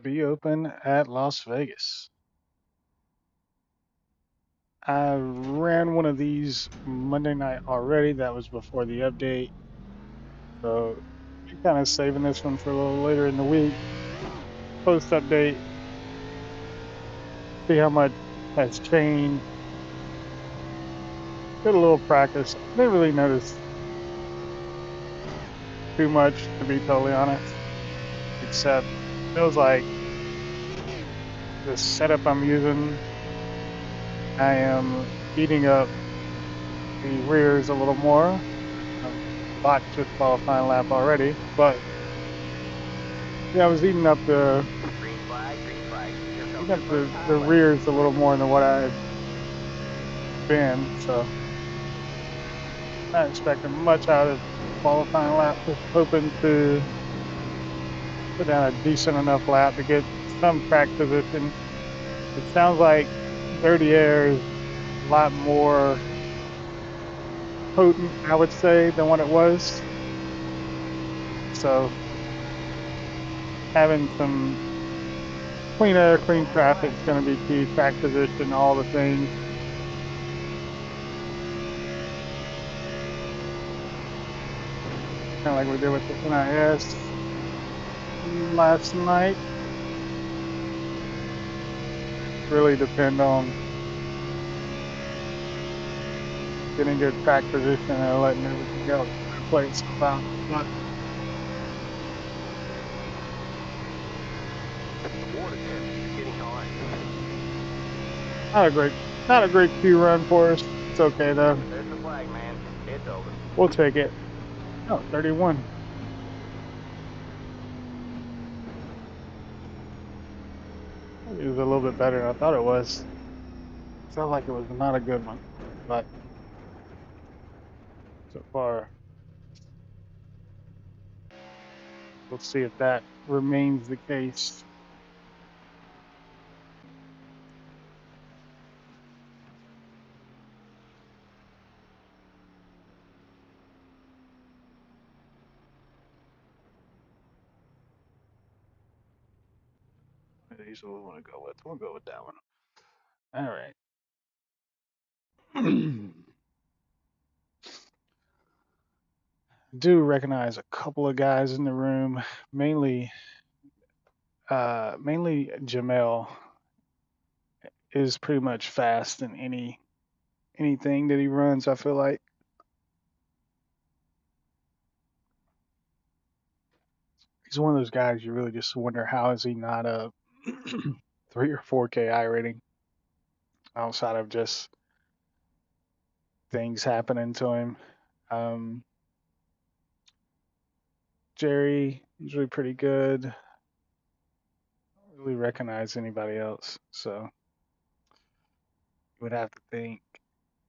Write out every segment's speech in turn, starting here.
Be open at Las Vegas. I ran one of these Monday night already. That was before the update. So I'm kind of saving this one for a little later in the week. Post update, see how much has changed. Did a little practice. Didn't really notice too much, to be totally honest, except feels like the setup I'm using, I am eating up the rears a little more. Botched this qualifying lap already, but yeah, I was eating up Green flag, green flag. Here comes eating your up first the highway. rears a little more than what I've been. So not expecting much out of qualifying lap. Just hoping to put down a decent enough lap to get some track position. It sounds like dirty air is a lot more potent, I would say, than what it was. So having some clean air, clean One more traffic lap. is going to be key. Track position, all the things. Kind of like we did with the NIS last night. Really depend on getting good track position and letting everything else kind of play itself out. But Water tip. Getting high. not a great, not a great Q run for us. It's okay though. There's the flag, man. It's over. We'll take it. Oh, 31. It was a little bit better than I thought it was. Felt like it was not a good one, but so far, we'll see if that remains the case. These we want to go with. We'll go with that one. All right. Do recognize a couple of guys in the room, mainly Jamel is pretty much fast in anything that he runs. I feel like he's one of those guys you really just wonder how is he not a 3 or 4K I rating outside of just things happening to him. Um, Jerry usually pretty good. Don't really recognize anybody else, so you would have to think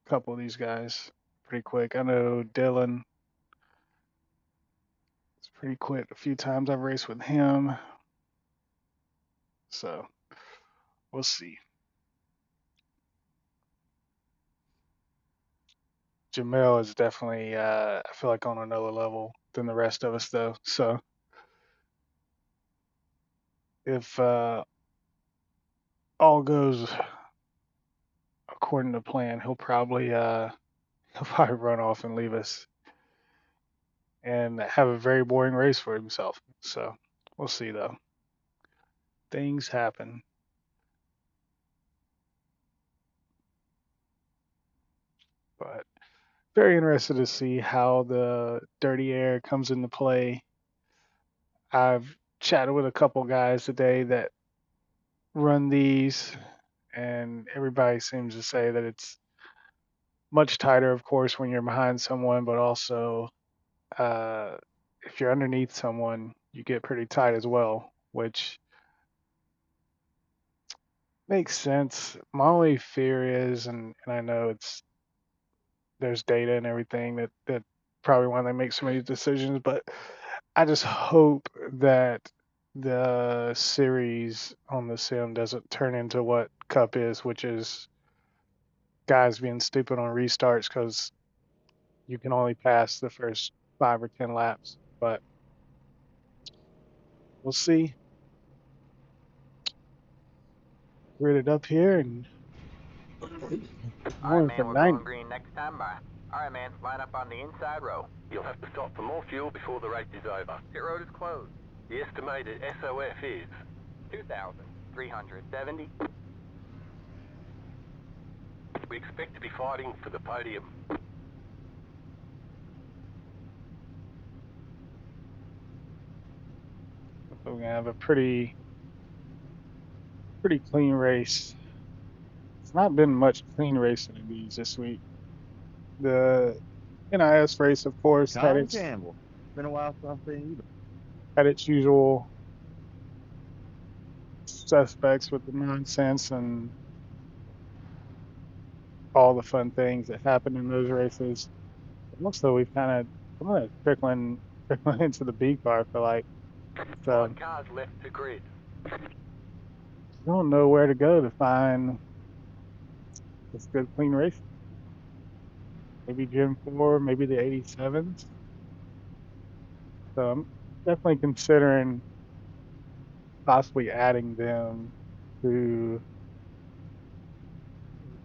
a couple of these guys pretty quick. I know Dylan is pretty quick. A few times I've raced with him, so we'll see. Jamel is definitely, I feel like on another level than the rest of us, though. So if all goes according to plan, he'll probably run off and leave us and have a very boring race for himself. So we'll see, though. Things happen, but very interested to see how the dirty air comes into play. I've chatted with a couple guys today that run these, and everybody seems to say that it's much tighter, of course, when you're behind someone, but also uh, if you're underneath someone, you get pretty tight as well, which makes sense. My only fear is, and I know there's data and everything that probably why they make so many decisions, but I just hope that the series on the sim doesn't turn into what Cup is, which is guys being stupid on restarts because you can only pass the first 5 or 10 laps. But we'll see. grid it up here and get All right, going for man, we're going 90. green next time by. All right, man, line up on the inside row. You'll have to stop for more fuel before the race is over. Pit road is closed. The estimated SOF is 2,370. we expect to be fighting for the podium. So we're gonna have a pretty clean race. It's not been much clean racing in these this week. The NIS race, of course, Colin Campbell. Been a while since I've seen you. had its usual suspects with the nonsense and all the fun things that happen in those races. It looks though we've some of that's trickling into the B car. I feel like so. 5 cars left to grid. I don't know where to go to find this good clean racing. Maybe Gen 4, maybe the 87s. So I'm definitely considering possibly adding them to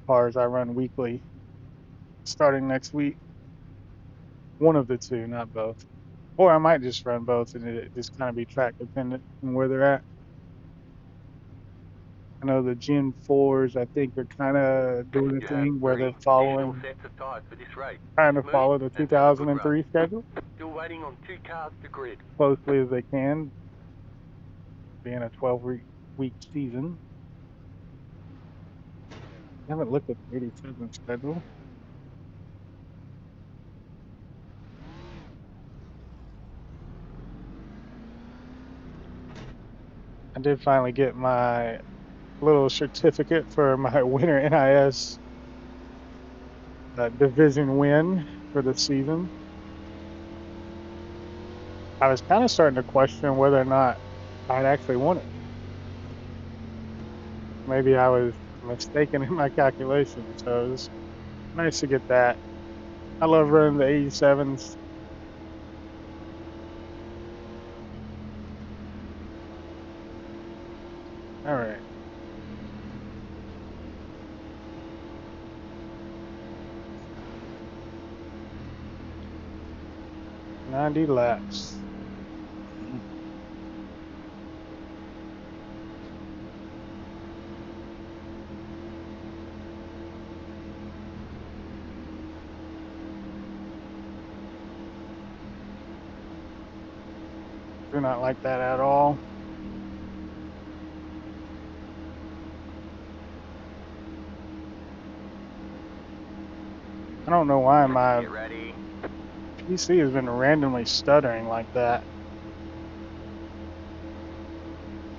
cars I run weekly starting next week. One of the two, not both. Or I might just run both and it just kind of be track dependent on where they're at. I know the Gen 4s, I think, are kind of doing a You have thing where 3 they're seasonal following, sets of tyres for this race. trying to Smooth follow the and have a good run. 2003 schedule Still waiting on 2 cars to grid. closely as they can, being a 12-week season. I haven't looked at the 87 schedule. I did finally get my little certificate for my winter NIS division win for the season. I was kind of starting to question whether or not I'd actually won it. Maybe I was mistaken in my calculation. So it was nice to get that. I love running the 87s. All right. 90 laps. Do not like that at all. I don't know why my Get ready. PC has been randomly stuttering like that.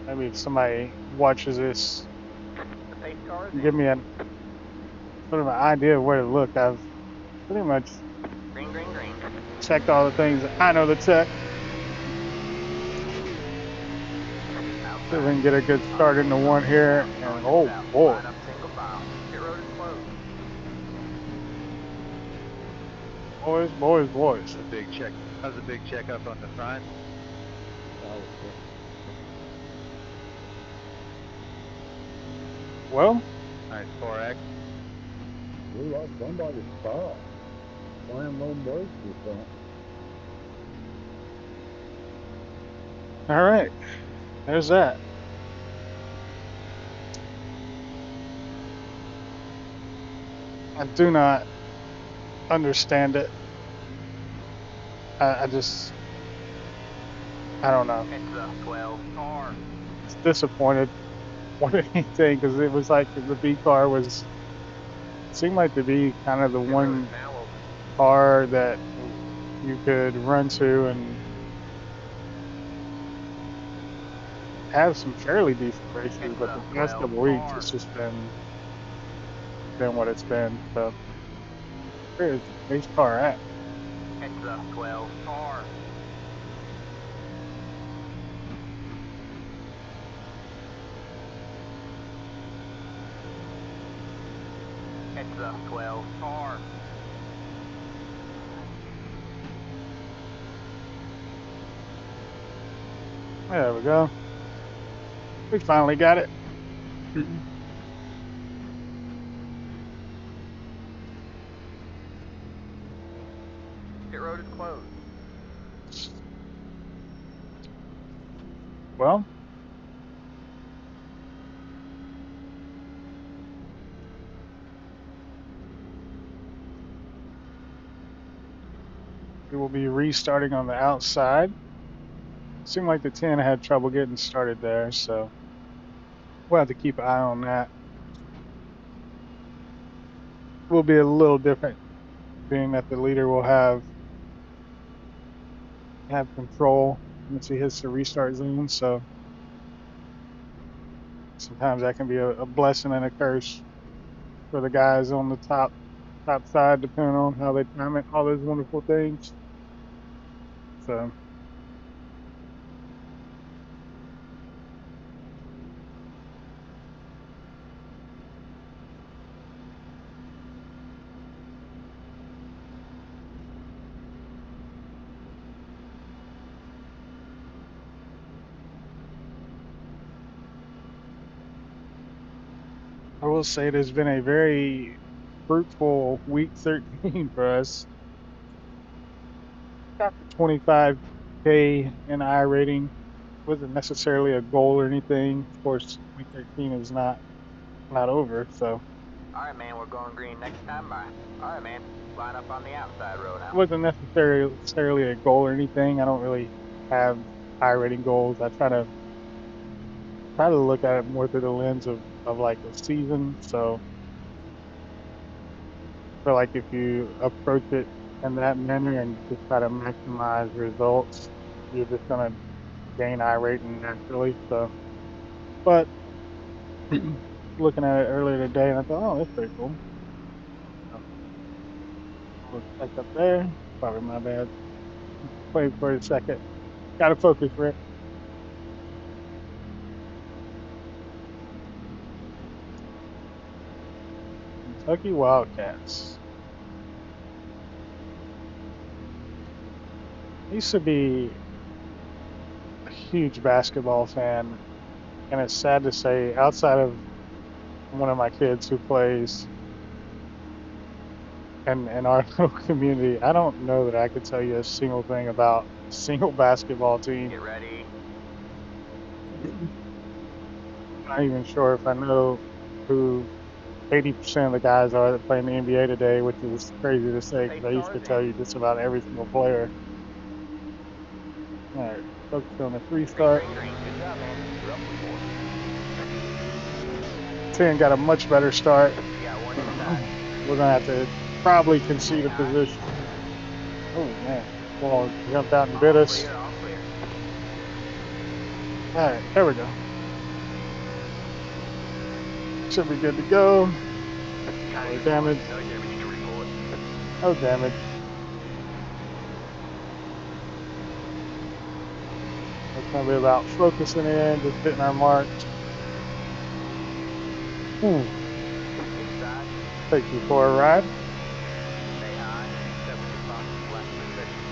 Maybe if somebody watches this, The pace car is give in. me an sort of an idea of where to look. I've pretty much Green, green, green. checked all the things that I know to check. See if we can get a good start into one here. And oh boy, Line up single file. Pit road is closed. boys. That was a big check. That was a big checkup on the front. Well, Nice 4X. We lost somebody's spot. Slam no brakes or something. all right. There's that. I do not understand it. I just, I don't know. It's the 12 car. It's disappointed more than anything because it was like the B car seemed like to be kind of the Pit road is one now open. car that you could run to and have some fairly decent races. It's But the the past 12 couple weeks, car. it's just been what it's been. So where is the base car at? It's the 12 car. It's the 12 car. There we go. We finally got it. closed. Well, we will be restarting on the outside. Seemed like the 10 had trouble getting started there, so we'll have to keep an eye on that. Will be a little different, being that the leader will have control once he hits the restart zone. So sometimes that can be a blessing and a curse for the guys on the top side, depending on how they time it, all those wonderful things. So I will say it has been a very fruitful week 13 for us. Got the 25K in iRating. Wasn't necessarily a goal or anything. Of course, week 13 is not over, so Alright, man, we're going green next time by. Alright, man, line up on the outside row it now. wasn't necessarily a goal or anything. I don't really have iRating goals. I try to look at it more through the lens of like a season. So I feel like if you approach it in that manner and just try to maximize results, you're just gonna gain iRating naturally. So, but looking at it earlier today, and I thought, oh, that's pretty cool. So, a little check up there. Probably my bad. Wait for a second. Got to focus, Rick. Kentucky Wildcats. I used to be a huge basketball fan, and it's sad to say, outside of one of my kids who plays in our little community, I don't know that I could tell you a single thing about a single basketball team. Get ready. I'm not even sure if I know who 80% of the guys are that play in the NBA today, which is crazy to say because Pace I used car to is tell in. you just about every single player. All right, focus on the three Green, start. green, green. Good job, man. You're up for 10 got a much better start. four. You got one inside. We're going to have to probably concede Stay a high. position. Oh, man. Ball jumped out and bit All us. clear, all clear. All right, there we go. Should be good to go. No damage. No damage to report. No damage. It's going to be about focusing in, just hitting our marks. Ooh, Inside. take you for a ride. Stay high. 70 bucks left position.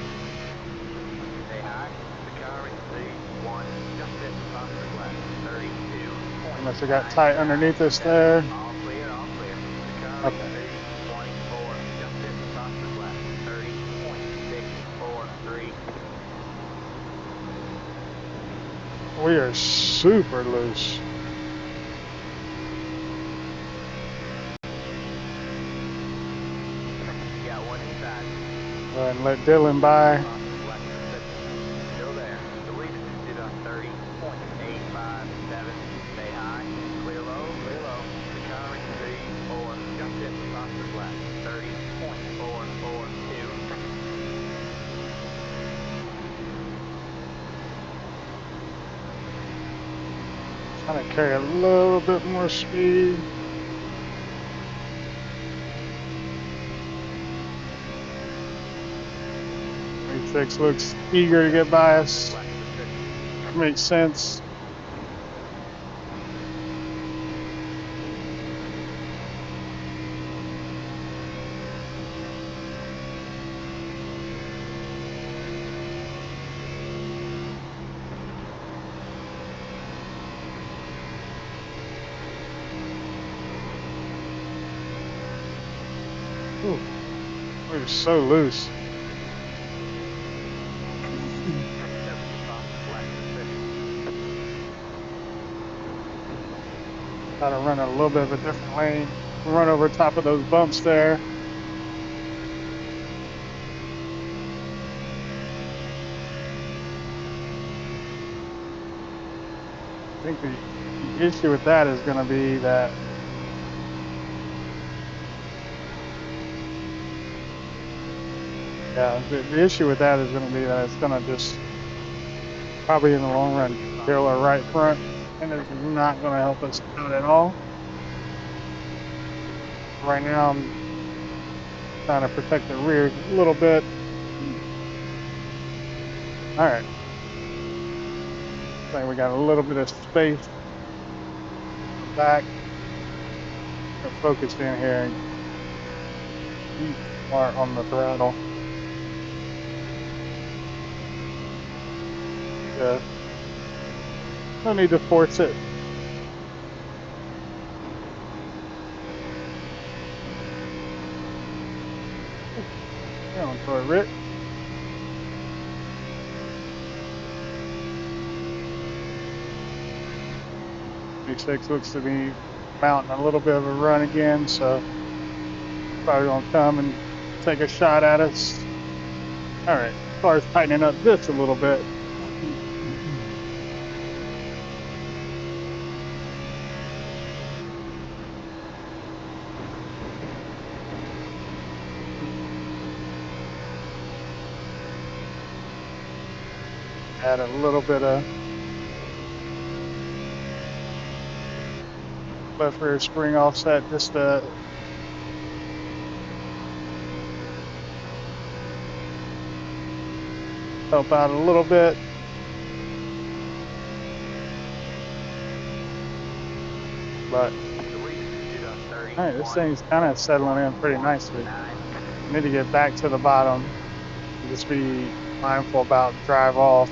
Stay high. The car in C1, Just hit bumper left. 32. I must have got tight underneath us there. All clear, all clear. the car in Okay. C14. Just hit bumper left. 30.643. We are super loose. You got one inside. Go ahead and let Dylan by. Still there. The lead is did on 30.857. Stay high. Clear low, clear low. the car in Four. Just hit bumper left. 30.442. Trying to carry a little bit more speed. 26 looks eager to get by us. Makes sense. Ooh, we're so loose. Try to run a little bit of a different lane. Run over top of those bumps there. I think the issue with that is going to be that, yeah, the issue with that is going to be that it's going to just probably in the long run kill our right front, and it's not going to help us out at all. Right now, I'm trying to protect the rear a little bit. All right. I think we got a little bit of space back. Focus in here and be smart on the throttle. Yeah. No need to force it. Going for it, Rick. 26 looks to be mounting a little bit of a run again, so probably gonna come and take a shot at us. All right, car's tightening up just a little bit. Add a little bit of left rear spring offset just to help out a little bit. But all right, this thing's kind of settling in pretty nicely. I need to get back to the bottom and just be mindful about drive off.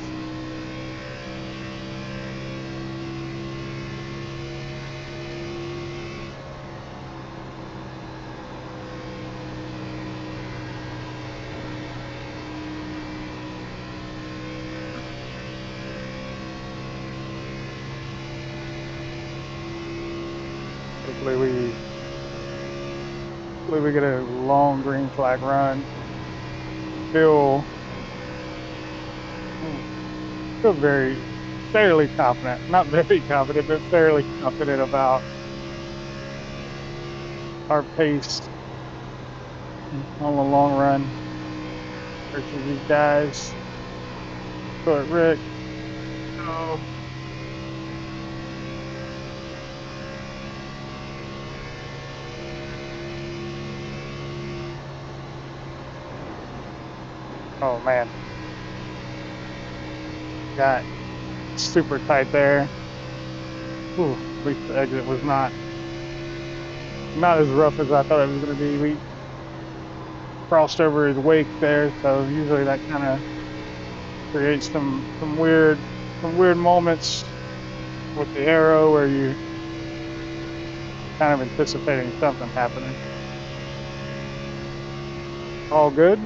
Hopefully we get a long green flag run. Feel very fairly confident, not very confident, but fairly confident about our pace on the long run versus these guys. So Rick, oh, oh man, got super tight there. Ooh, at least the exit was not as rough as I thought it was going to be. We crossed over his wake there, so usually that kind of creates some weird moments with the arrow where you kind of anticipating something happening. All good.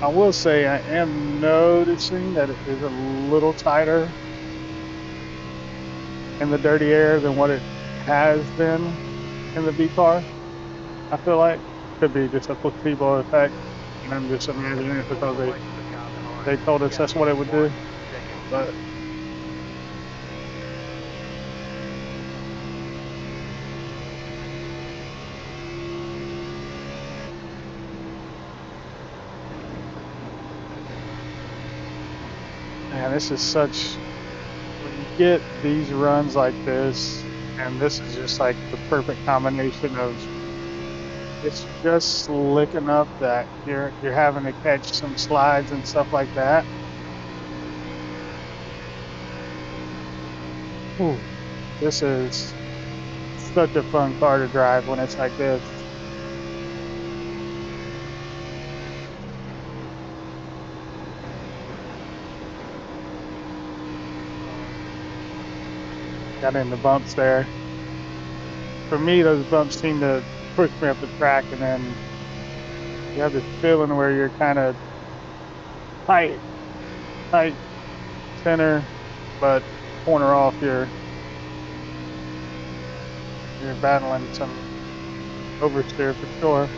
I will say I am noticing that it is a little tighter in the dirty air than what it has been in the B car. I feel like could be just a placebo effect, and I'm just imagining it because they told us that's what it would do. But man, this is such when you get these runs like this, and this is just like the perfect combination of it's just slick enough that you're having to catch some slides and stuff like that. Ooh, this is such a fun car to drive when it's like this. Got in the bumps there. For me, those bumps seem to push me up the track, and then you have this feeling where you're kind of tight center, but corner off, you're battling some oversteer for sure.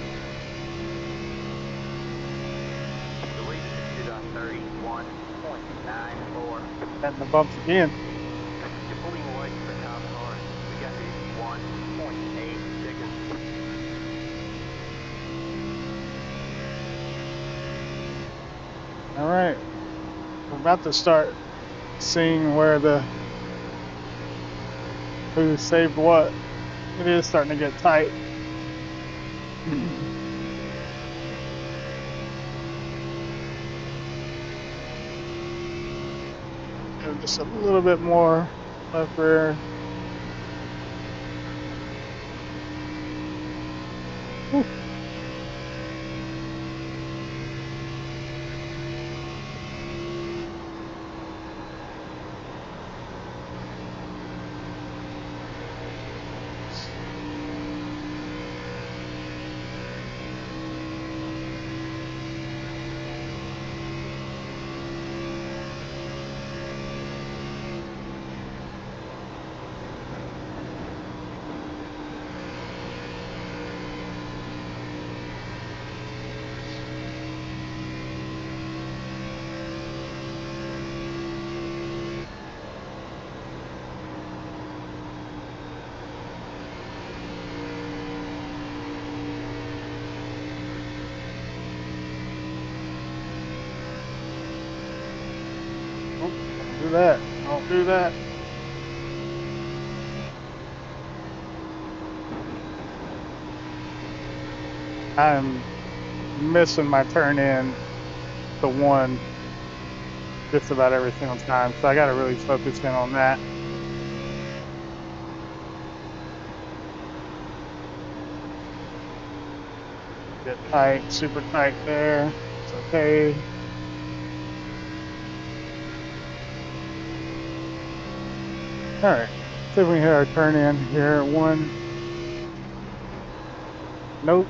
Delete to the 31.94. Hitting the bumps again. You're pulling away from the car behind. The gap is 1.8 seconds. All right. We're about to start seeing where who saved what. It is starting to get tight. Just a little bit more left rear. Whew. Oop, don't do that. Don't do that. I'm missing my turn in to one just about every single time. So I got to really focus in on that. Get tight, super tight there. It's okay. All right. See if we can hit our turn in here. One. Nope.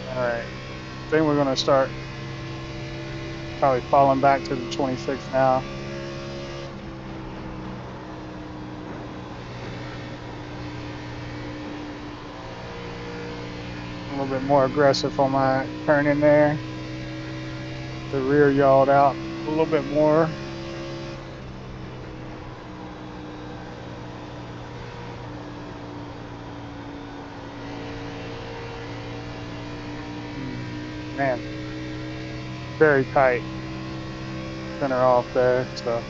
All right. I think we're going to start probably falling back to the 26 now. A little bit more aggressive on my turn in there. The rear yawed out a little bit more. Man, very tight center off there. So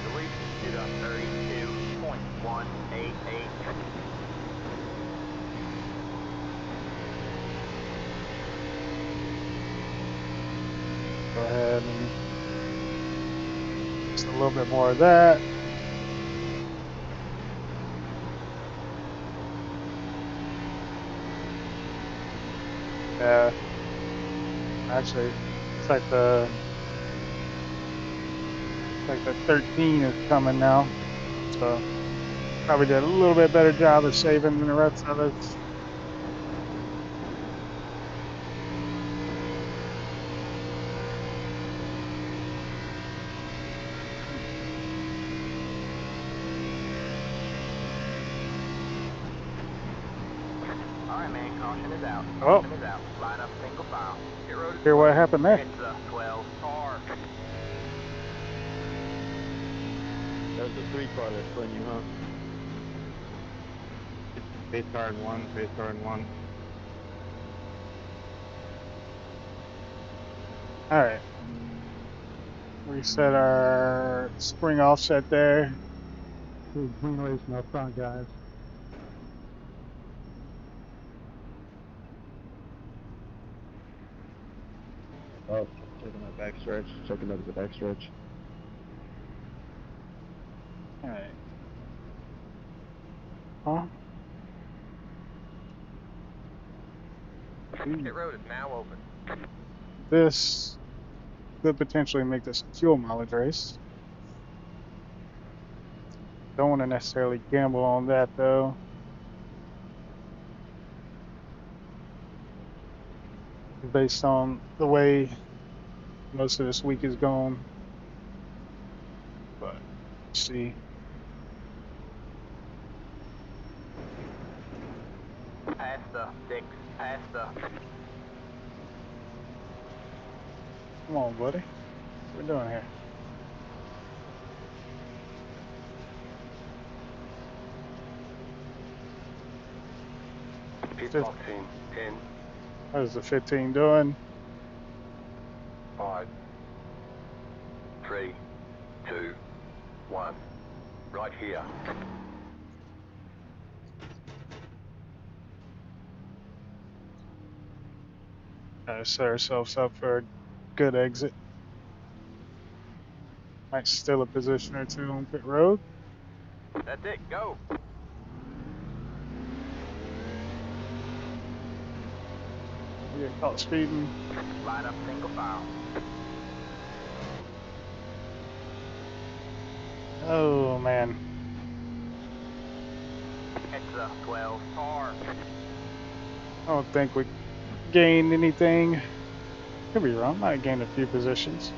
Delete to the 32.188. go ahead and just a little bit more of that. Yeah, actually, it's like the 13 is coming now. So probably did a little bit better job of saving than the rest of us. Alright, man, caution is out. Oh, Caution is out. Line up single file. Pit road is hear what closed. happened there? It's the 12 car. That's the 3 car that's putting you, huh? Base car in one, base car in one. All right. Reset our spring offset there. Wing racing up front, guys. Oh, checking that back stretch. Checking over the back stretch. All right. Huh? Ooh, Pit road is now open. this could potentially make this a fuel mileage race. Don't want to necessarily gamble on that though, based on the way most of this week is going. But see, Past the 6. Past the. come on, buddy, what we doing here? Pit Fif- box in 10, What is the 15 doing? 5, 3, 2, 1. Right here. Set ourselves up for a good exit. Might steal a position or two on pit road. That's it. Go. We get caught speeding. Line up single file. Oh man, It's the 12 par. I don't think we gained anything. Could be wrong. Might have gained a few positions.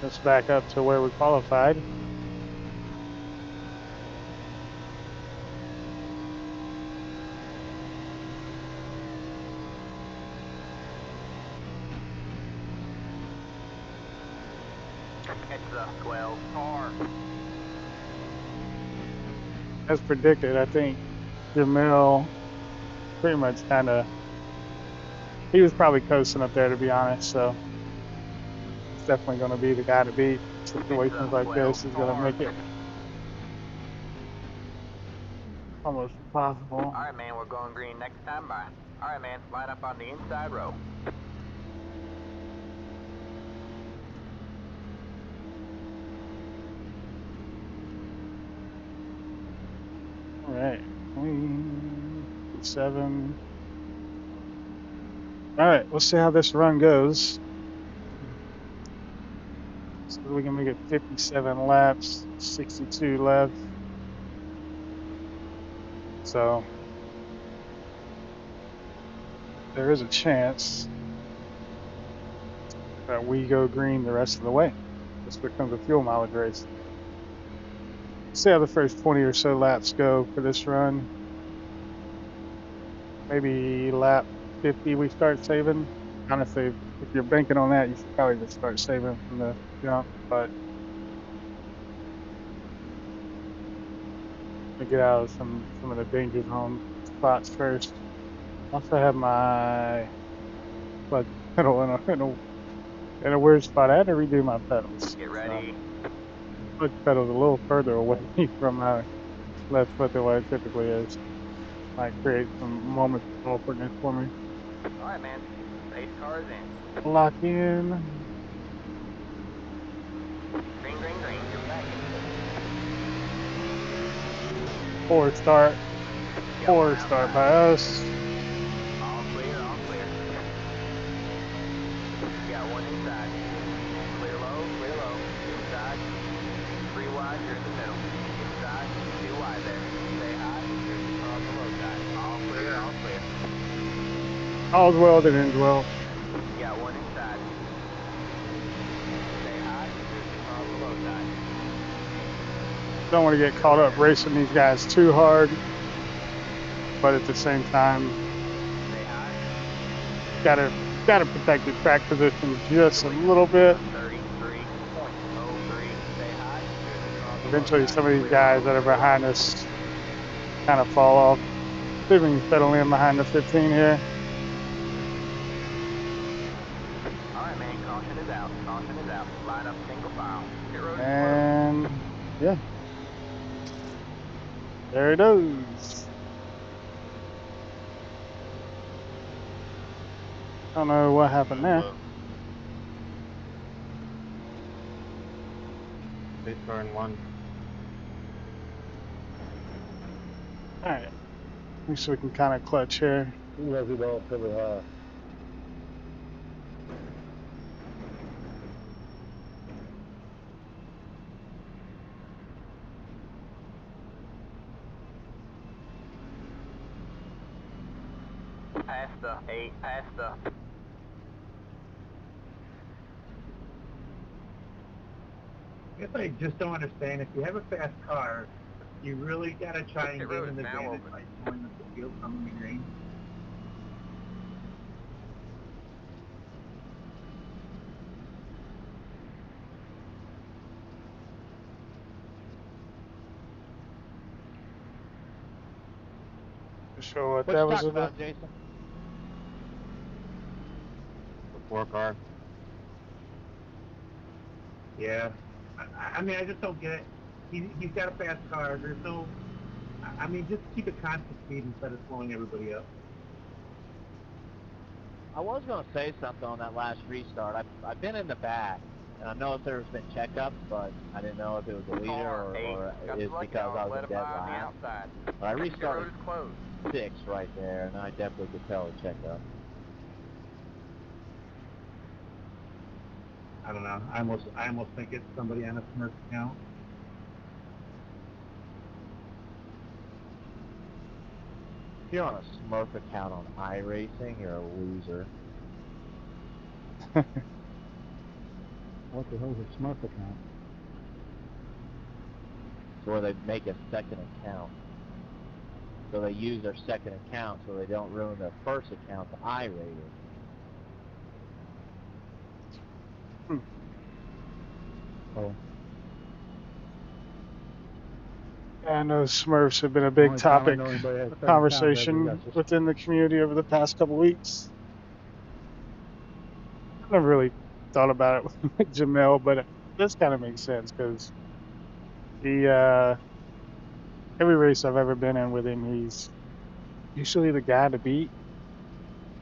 Let's back up to where we qualified. It's the 12 par. As predicted, I think Jamil pretty much kind of, he was probably coasting up there to be honest. So he's definitely going to be the guy to beat. It's the Situations like 12 this, he's going to par. make it almost impossible. Alright, man, we're going green next time by. Alright, man, line up on the inside row. All right, 27. All right, let's see how this run goes. So we can make it 57 laps, 62 left. So there is a chance that we go green the rest of the way. This becomes a fuel mileage race. See how the first 20 or so laps go for this run. Maybe lap 50 we start saving. Honestly, if you're banking on that, you should probably just start saving from the jump. But to get out of some of the danger zone spots first. Also have my clutch pedal in a weird spot. I had to redo my pedals. Get So ready. clutch pedal's a little further away from my left foot than what it typically is. Might create some moments of awkwardness for me. Alright, man. Pace cars in. Lock in. Green, green, green. You're back in. Poor start. Got one Poor start by outside. us. All clear, all clear. Got one inside. Clear low. Inside. 3 wide, you're in the middle. Inside, 2 wide there. Stay high, you're across the low side. All clear, all clear. All's well that ends well. Got one inside. Stay high, you're across the low side. Don't want to get caught up racing these guys too hard, but at the same time, Stay high. gotta protect your track position just a little bit. 33.03. Stay high, you're across the low Eventually, side. some of these Clear guys that are low. behind us kind of fall off. See if we can settle in behind the 15 here. Alright, man, caution is out. Caution is out. Line up single file. Pit road is closed. And yeah, there it goes. Don't know what happened there. They turn one. All right, at least we can kind of clutch here. He left it all covered high. past the 8, past the... I guess I just don't understand. If you have a fast car, you really got to try and Pit gain road an is now advantage open. by slowing up the field coming in green. Not sure what What that you was talking about. about, Jason? The 4 car. Yeah. I mean, I just don't get it. He's got a fast car. There's no... I mean, just keep it constant speed instead of slowing everybody up. I was going to say something on that last restart. I've been in the back, and I know if there's been checkups, but I didn't know if it was a leader Car 8, or got is the lucky because dog, I was let in it dead by on the last. outside. But I Pit road restarted is closed. 6 right there, and I definitely could tell a checkup. I don't know. I almost think it's somebody on a Smurf account. If you're on a Smurf account on iRacing, you're a loser. What the hell's a Smurf account? It's where they make a second account. So they use their second account so they don't ruin their first account to iRating. Oh, I know Smurfs have been a the big only time I topic know anybody has a of second account is conversation that's just within the community over the past couple weeks. I never really thought about it with Jamel, but this kind of makes sense because he, every race I've ever been in with him, he's usually the guy to beat,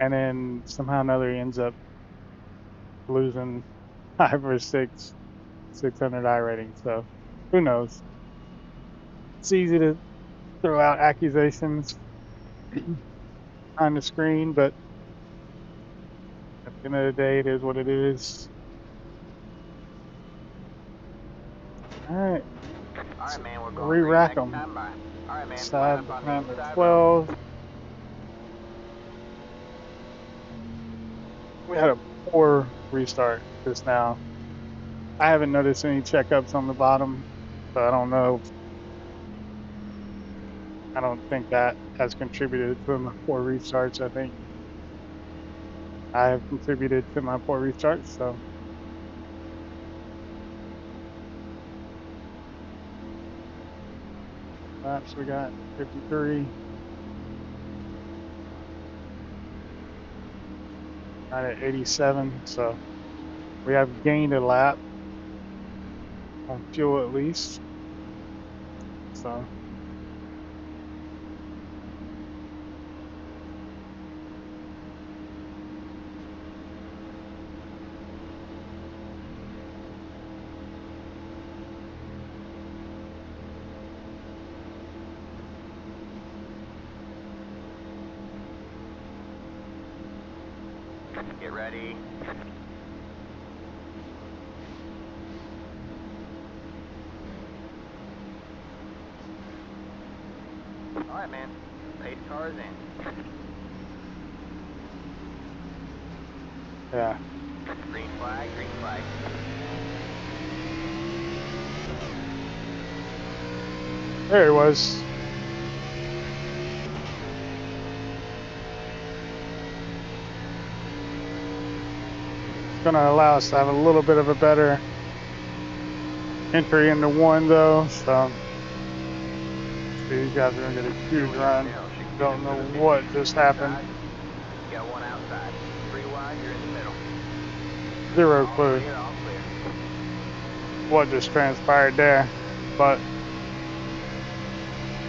and then somehow or another he ends up losing 5 or 6 600 I ratings. So who knows? It's easy to throw out accusations on the screen, but at the end of the day, it is what it is. All right, let's Alright, man, we're going green re-rack next them. time by. Alright, man, line Inside up the on the number inside road. 12. We had a poor restart just now. I haven't noticed any checkups on the bottom, so I don't know. I don't think that has contributed to my poor restarts. I think I have contributed to my poor restarts. So laps we got 53. Right at 87. So we have gained a lap on fuel at least. So Get ready. Alright, man, pace car is in. yeah, Green flag, green flag. there it was. It's going to allow us to have a little bit of a better entry into one though. So these guys are going to get a huge Fuel gauge run. now, should get Don't into know the 50 what just happened. inside. You got one outside. 3 wide, you're in the middle. Zero All clue clear, all clear. what just transpired there, but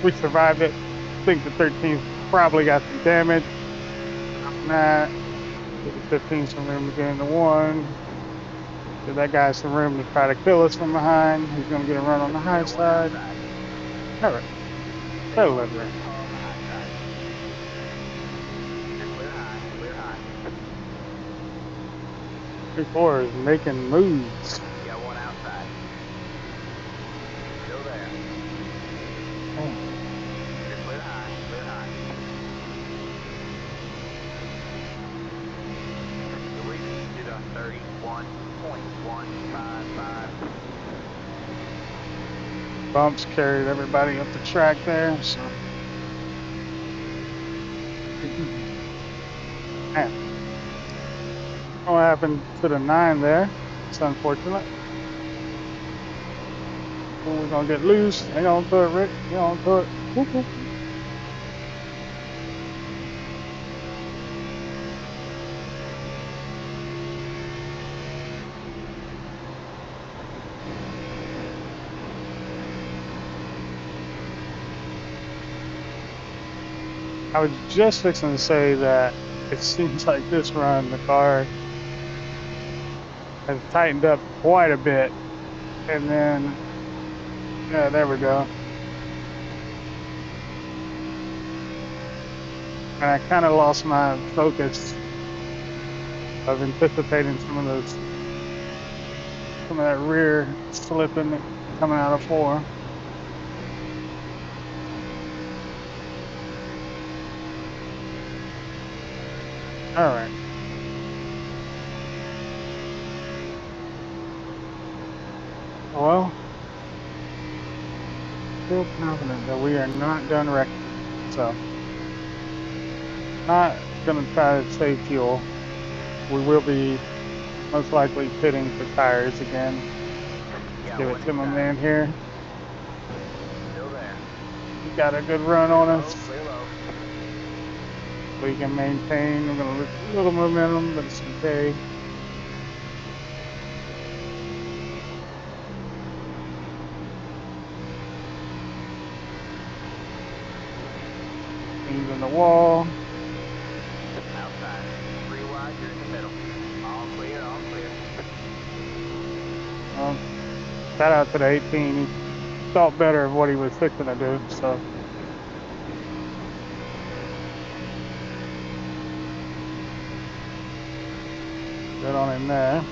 we survived it. I think the 13th probably got some damage on that. Give the 15 some room to get into one. Give that guy some room to try to kill us from behind. He's going to get a run on the You high got one side. outside. All right, Stay low, delivery. first car on the high side. You're clear high, clear high. 3-4 is making moves. You got one outside. Still there. Man, You're clear high, clear high. 31.155. Bumps carried everybody up the track there. So, man, what happened to the 9 there? It's unfortunate. Oh, we're going to get loose. Hang on to it, Rick. Hang on to it. Whoop, whoop. I was just fixing to say that it seems like this run, the car has tightened up quite a bit. And then, yeah, there we go. And I kind of lost my focus of anticipating some of that rear slipping coming out of 4. All right. Well, feel confident that we are not done wrecking. So, not going to try to save fuel. We will be most likely pitting for tires again. Got Give one it to my inside. man here. Still there. He got a good run Clear on low, us. clear low. We can maintain. We're going to lose a little momentum, but it's okay. Knees in the wall. Outside. 3 wide, you're in the middle. All clear, all clear. Well, shout out to the 18. He thought better of what he was fixing to do. So, good on him there.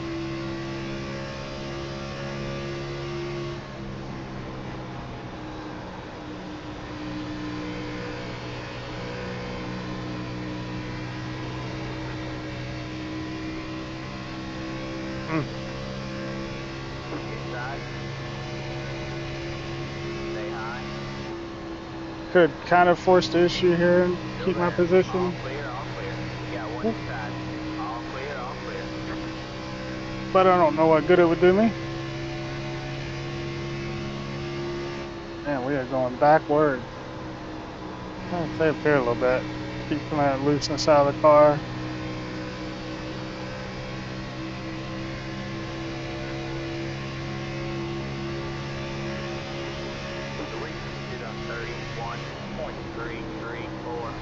Mm. Inside. Stay high. Could kind of force the issue here and Still keep my there. All position. clear, all clear. We got one inside. All clear, all clear. But I don't know what good it would do me. Man, we are going backward. Trying to stay up here a little bit. Keep some of that looseness out of the car. So we did on 31.334.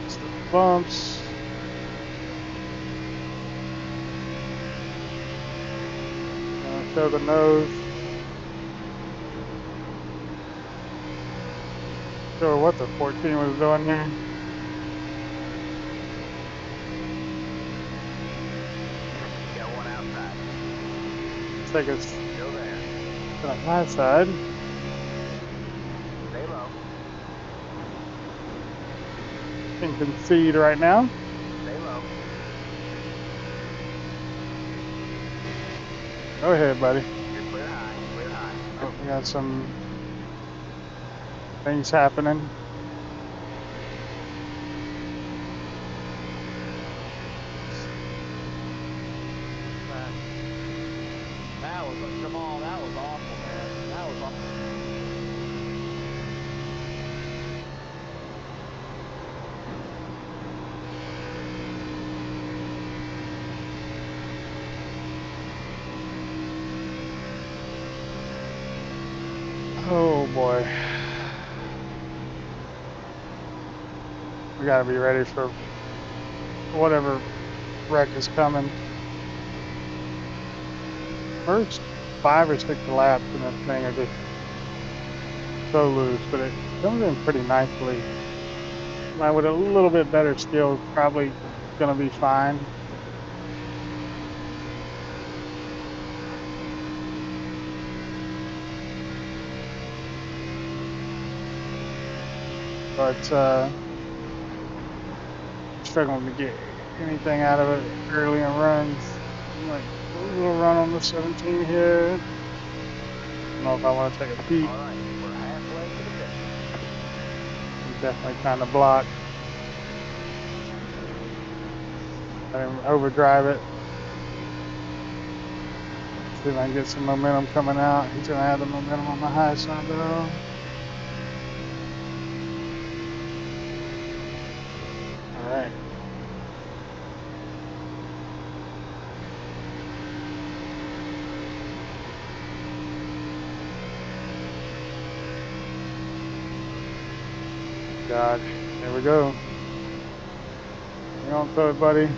Still bumps. Gonna show the nose. Sure what the 14 was doing here. Got one outside. Looks like it's Still there. on my side. Stay low. Can concede right now. Stay low. Go ahead, buddy. You're clear high. Clear high. Oh, we got some things happening. That was Jamal. That was awful, man. That was awful. Oh boy. We gotta be ready for whatever wreck is coming. First 5 or 6 laps in this thing are just so loose, but it comes in pretty nicely. Somebody with a little bit better skill is probably gonna be fine. But struggling to get anything out of it early in runs. Like a little run on the 17 here. Don't know if I want to take a peek. All right, we're halfway to the finish. He's definitely trying to block. Let him overdrive it. See if I can get some momentum coming out. He's gonna have the momentum on the high side though. All right. God, there we go. Hang on to it, buddy.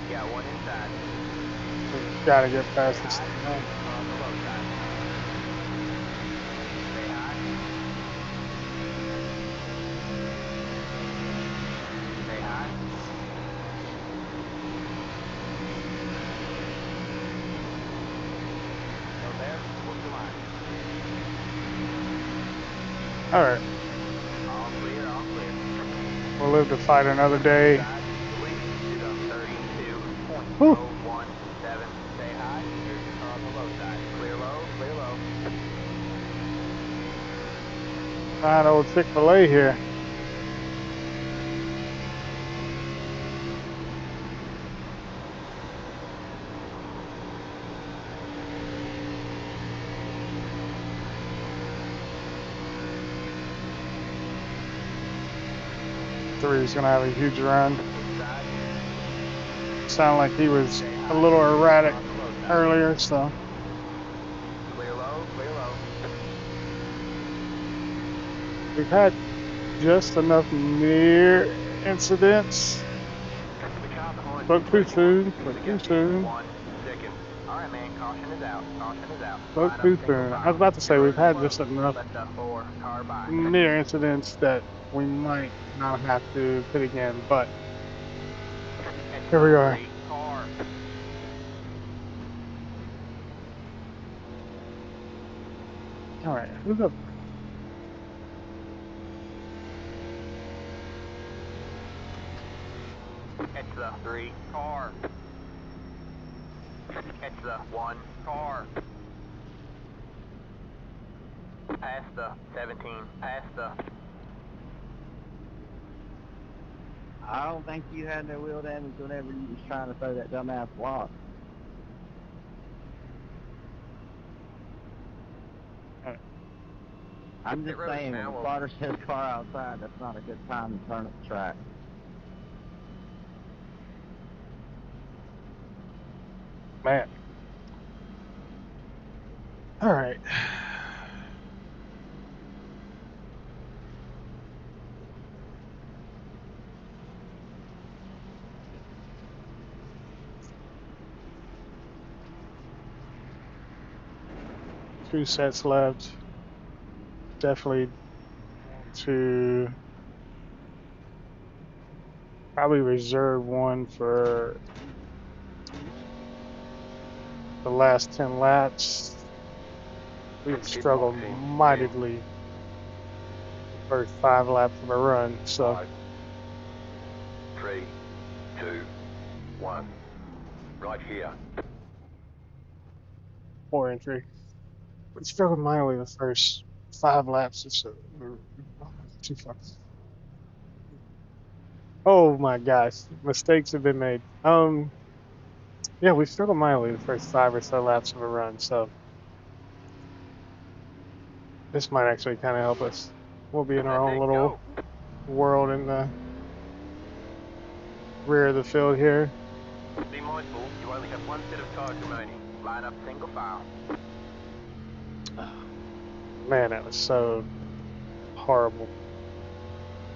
Got one inside. We gotta get Stay past this high, thing. here's the car on the low side. Stay high. Stay high. Go there, work the line. All right. All clear, all clear. We'll live to fight another day. Inside, lead to the Whew. 32.017. Stay high, here's the car on the low side. Clear low, clear low. Fine old Chick-fil-A here. Three's gonna have a huge run. Inside, Sounded like he was stay a high, little here's the car erratic on the low side. earlier, so Clear low, clear low. we've had just enough near incidents. We caught the horn Spoke too 31. soon. Spoke We too got you soon. 1 second. All right, man, caution is out. Caution is out. Spoke Line up too single soon. I was file. about to say we've Cruise had slow. just enough Let the 4 car by. near incidents that we might not have to pit again, but It's here we the are. 3 car. All right, who's up? It's the 3 car. It's the 1 car. Past the 17. Past the. I don't think you had no wheel damage whenever you was trying to throw that dumbass block. All right. I'm just Pit road is saying, when now the open. spotter says car outside, that's not a good time to turn up the track. Man. All right. 2 sets left. Definitely want to probably reserve one for the last 10 laps. We have Keep struggled marching. 10, mightily the first 5 laps of a run, so 5, 3, 2, 1. Right here. poor entry. We struggled mightily the first 5 laps, so too far. Oh my gosh, mistakes have been made. Yeah, we struggled mightily the first 5 or so laps of a run, so this might actually kind of help us. We'll be in our That's own it, little go. world in the rear of the field here. Be mindful, you only have 1 set of tires remaining. Line up single file. Man, that was so horrible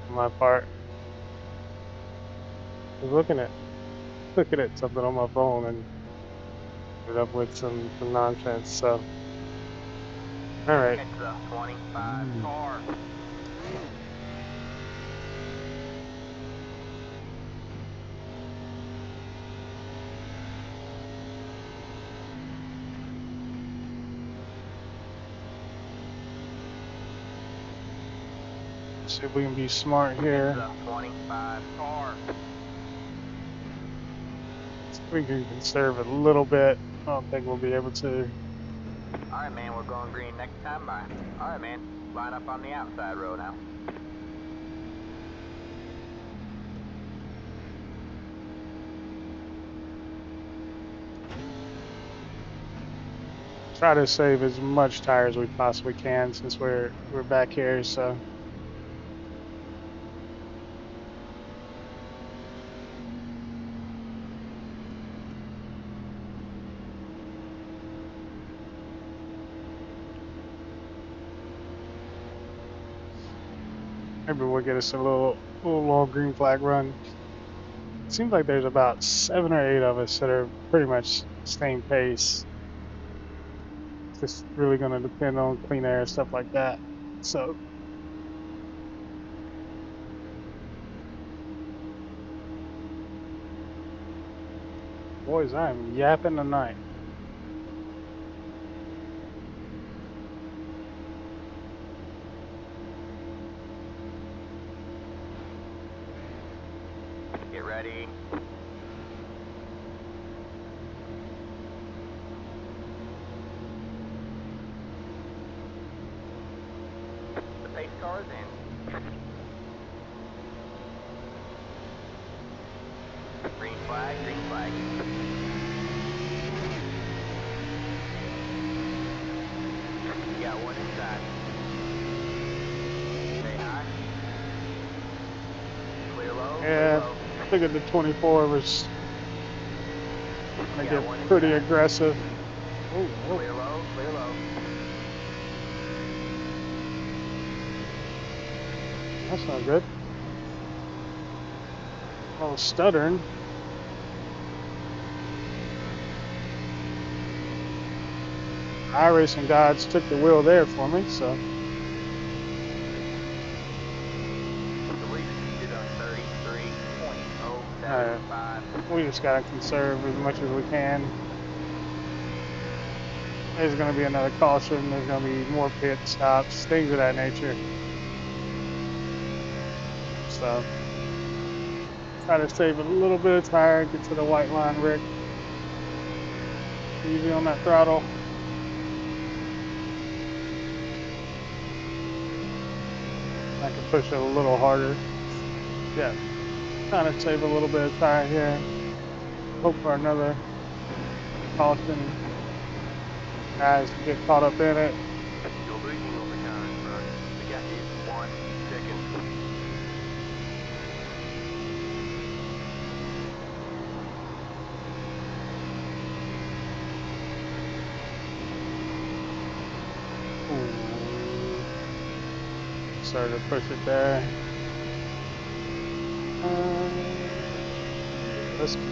on my part. I was looking at something on my phone and ended up with some nonsense. So, all right. It's the 25 car. See if we can be smart Heads here. up, 25 car. We can conserve a little bit. I don't think we'll be able to. Alright, man, we're going green next time. Bye. Alright, man, line up on the outside row now. Try to save as much tire as we possibly can since we're back here. So maybe we'll get us a little green flag run. Seems like there's about 7 or 8 of us that are pretty much same pace. It's just really going to depend on clean air and stuff like that. So, boys, I'm yapping tonight. Get ready. The pace car's in. Green flag, green flag. You got one inside. Say hi. Clear low, clear Yeah, low. figured the 24 was going You to got get one pretty inside. aggressive. Oh, whoa. Clear low, clear low. That's not good. A little stuttering. iRacing gods took the wheel there for me, so I believe it's on uh, 33.075. we just gotta conserve as much as we can. There's gonna be another caution. There's gonna be more pit stops, things of that nature. So try to save a little bit of tire, get to the white line, Rick. Easy on that throttle. I can push it a little harder. Yeah, trying to save a little bit of tire here. Hope for another caution. Guys get caught up in it. You're losing on the car in front. The gap is 1 second. Ooh, started to push it there. Let's keep it.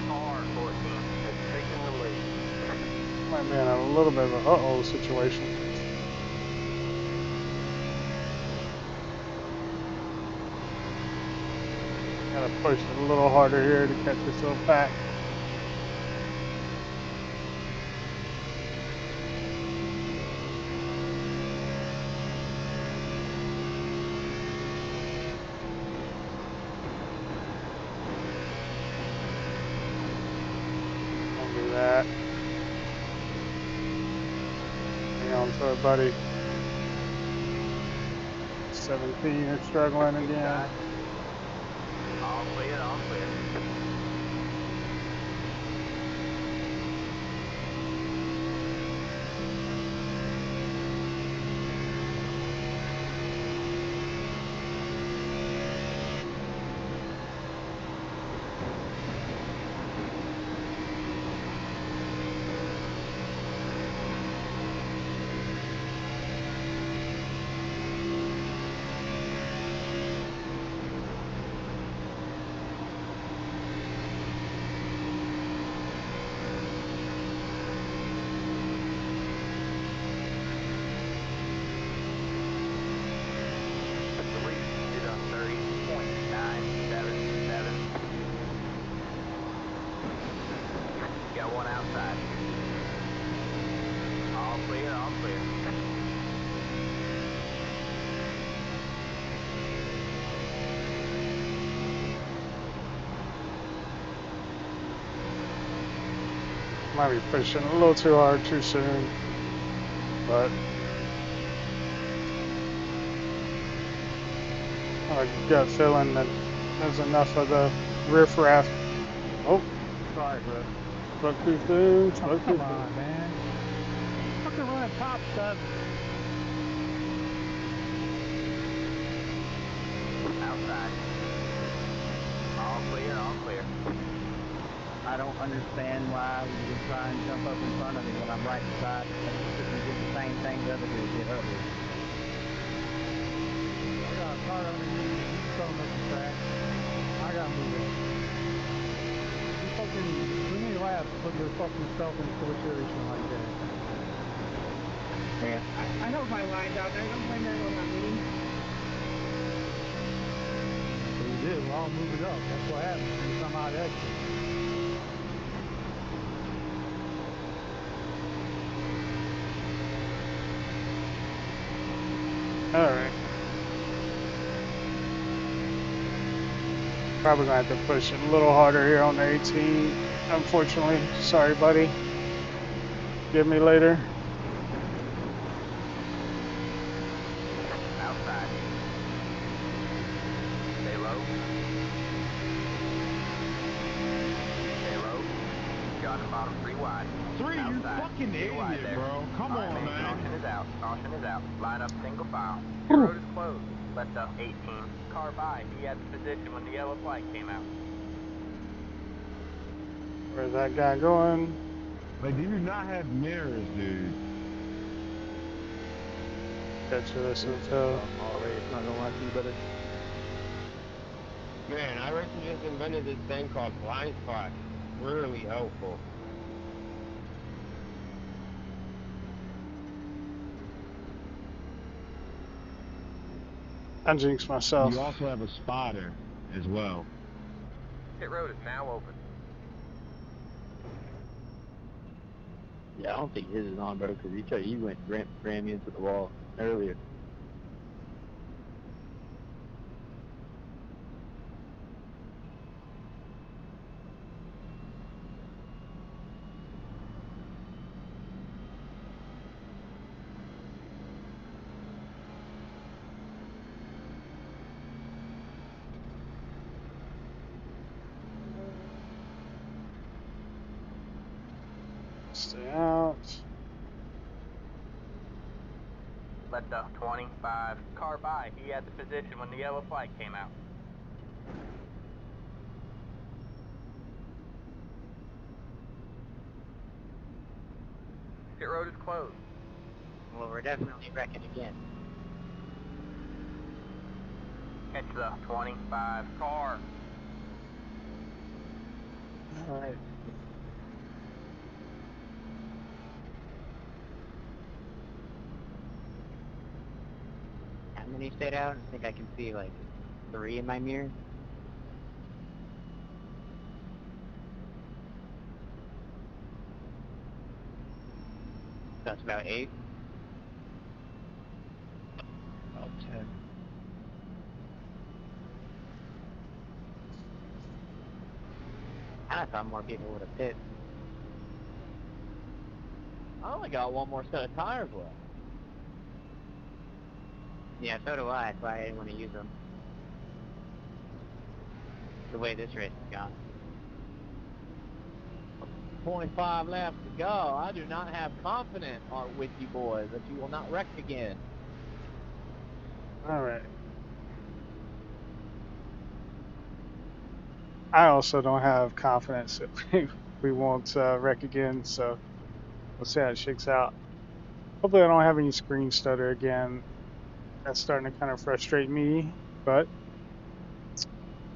Car 14 has taken the lead. Might be in a little bit of a uh-oh situation. Gotta push it a little harder here to catch this little pack. Don't do that. Hang on to it, buddy. 17 is struggling Inside. again. All clear, all clear. one outside. All clear, all clear. Might be pushing a little too hard too soon, but I have a gut feeling that there's enough of the riffraff. Oh, Sorry, bro. spoke too soon, Oh, spoke too come soon. on, man. Fucking run top stuff. Outside. All clear, all clear. I don't understand why you would try and jump up in front of me when I'm right beside you. You did the same thing the other dude did earlier. I got a car underneath me. He's throwing up the track. I gotta move it. You fucking, too many laps put your fucking self in a situation like that. Yeah, I know my line down there. Don't blame that one on me. So you did. We're all moving up. That's what happens when you come out of exit. All right. Probably gonna have to push it a little harder here on the 18. Unfortunately, sorry, buddy. Get me later. Outside. Stay low. Stay low. Got the bottom 3 wide. Three, you Outside. fucking 2 wide idiot, there. bro. Come All right, on, man. Caution man. is out. Caution is out. Line up single file. Pit road is closed. Let the 18 car by. He had the position when the yellow flag came out. Where's that guy going? Like, you do not have mirrors, dude. Catch the rest of the Oh, field. I'm already not gonna lie to you, brother. Man, iRacing just invented this thing called blind spot. Really helpful. I jinxed You myself. also have a spotter as well. Pit road is now open. Yeah, I don't think his is on, bro, because he went ran me into the wall earlier. Stay out. Let the 25 car by. He had the position when the yellow flag came out. Pit road is closed. Well, we're definitely wrecking again. Catch the 25 car. All right. How many stayed out? I think I can see like 3 in my mirror. That's about 8. About 10. I thought more people would have pit. I only got one more set of tires left. Yeah, so do I. That's why I didn't want to use them. The way this race has gone. 25 laps to go. I do not have confidence with you boys that you will not wreck again. All right. I also don't have confidence that we won't wreck again, so we'll see how it shakes out. Hopefully, I don't have any screen stutter again. That's starting to kind of frustrate me, but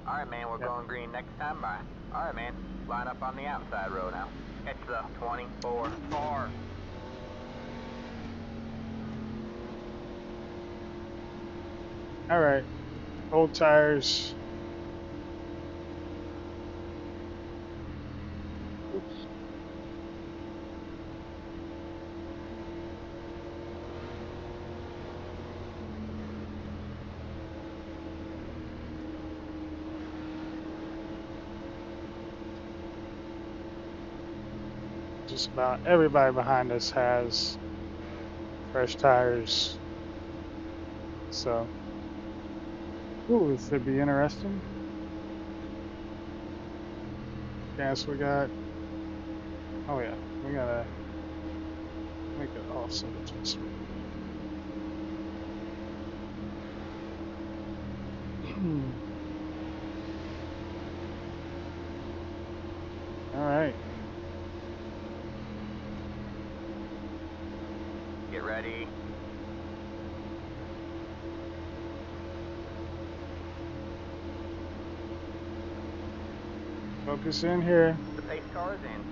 Alright, man, we're yeah. going green next time by. Alright, man, line up on the outside row now. Catch the 24 car. All right. Old tires. Oops. Just about everybody behind us has fresh tires. So, ooh, this should be interesting. Gas we got. Oh yeah, we gotta make an offset adjustment. All right. Get ready. Focus in here. The pace car is in.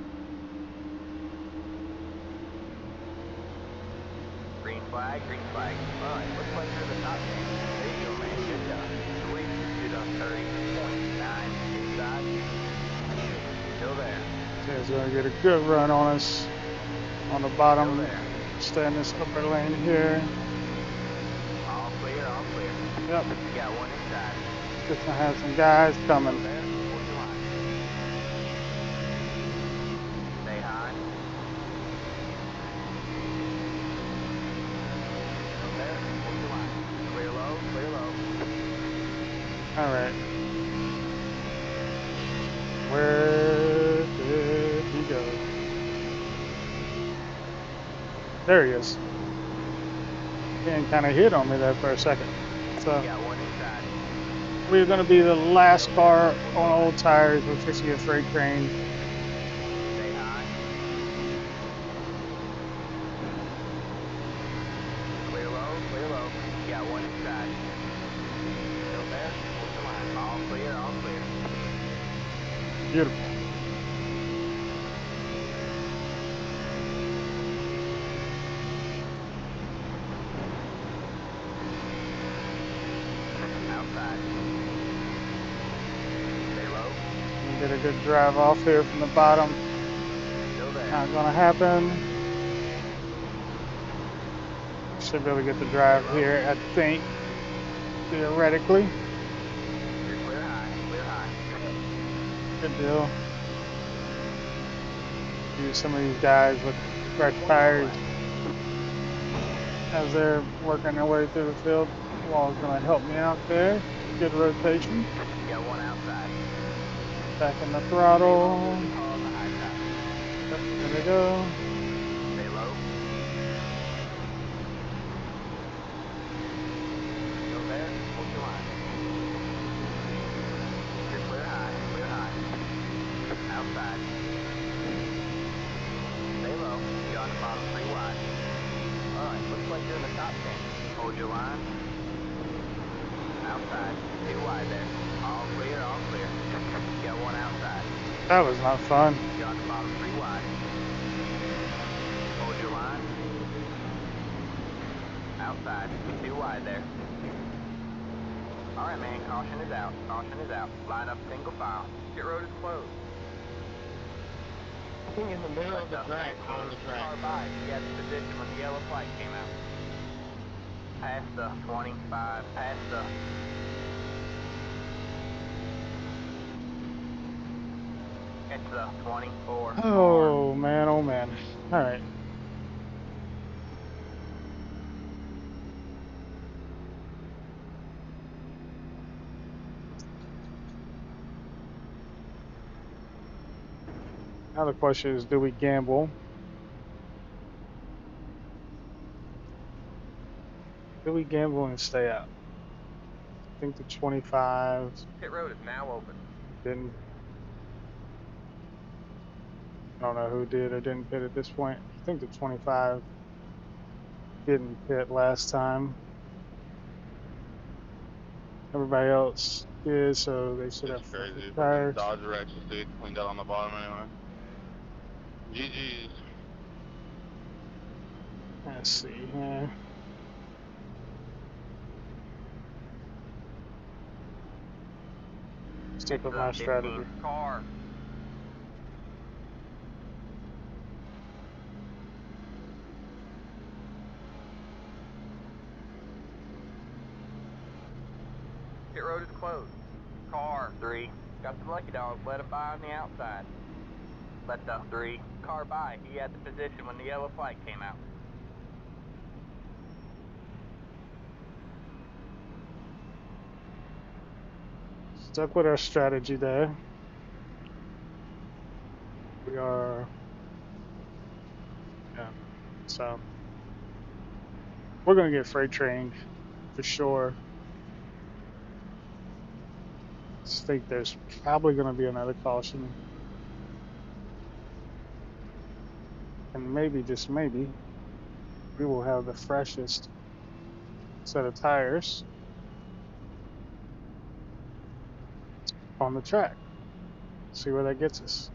Green flag, green flag. All right, looks like you're the top 10. There you go, man. Good job. Sweet. Did on 30.9 inside. Still there. He's gonna get a good run on us on the Still bottom. there. Stay in this upper lane here. All clear, all clear. Yep. You got one inside. Just gonna have some guys Still coming. there. Hold your line. Stay high. Still there. Hold your line. Clear low, clear low. All right. Where did he go? There he is. He kind of hit on me there for a second. So You got one inside. we're gonna be the last Still car there. Hold on your line. old tires with fixing a freight train. Stay high. Clear low, clear low. You got one inside. Still there. Hold your line. All clear, all clear. Beautiful. Outside. Stay low. And get a good drive off here from the bottom. Still there. Not gonna happen. Should be able to get the drive Stay low. here, I think, theoretically. You're clear high, clear high. Good deal. Use some of these guys with fresh 1 mile tires left. as they're working their way through the field. Wall's gonna help me out there. Good rotation. You got one outside. Back in the Stay low, throttle. there's a car on the high side. Yep, there we go. Stay low. Still there. Hold your line. You're clear high, clear high. Outside. Stay low. You're on the bottom 3 wide. Alright, looks like you're in the top 10. Hold your line. Outside. 2 wide there. All clear, all clear. You got one outside. That was not fun. You're on the bottom 3 wide. Hold your line. Outside. 2 wide there. Alright, man. Caution is out. Caution is out. Line up single file. Pit road is closed. In the middle of the track, on the track. Car by. You got the position when the yellow flag came out. Past the 25. Past the... It's the 24. Oh man, oh man. All right. Now the question is, do we gamble? Do we gamble and stay out? I think the 25 Pit road is now open. didn't. I don't know who did or didn't pit at this point. I think the 25 didn't pit last time. Everybody else did, so they should have It's fresh crazy. Fucking tires. Dodger actually stayed cleaned out on the bottom anyway. GG's. Let's see here. Stick It's with the my 15 strategy. car. Pit road is closed. Car 3. Got some lucky dogs. Let it by on the outside. Let the 3 car by. He had the position when the yellow flag came out. Stuck with our strategy there. We are, yeah. So we're gonna get freight trained for sure. Just think there's probably gonna be another caution, and maybe just maybe we will have the freshest set of tires on the track. See where that gets us.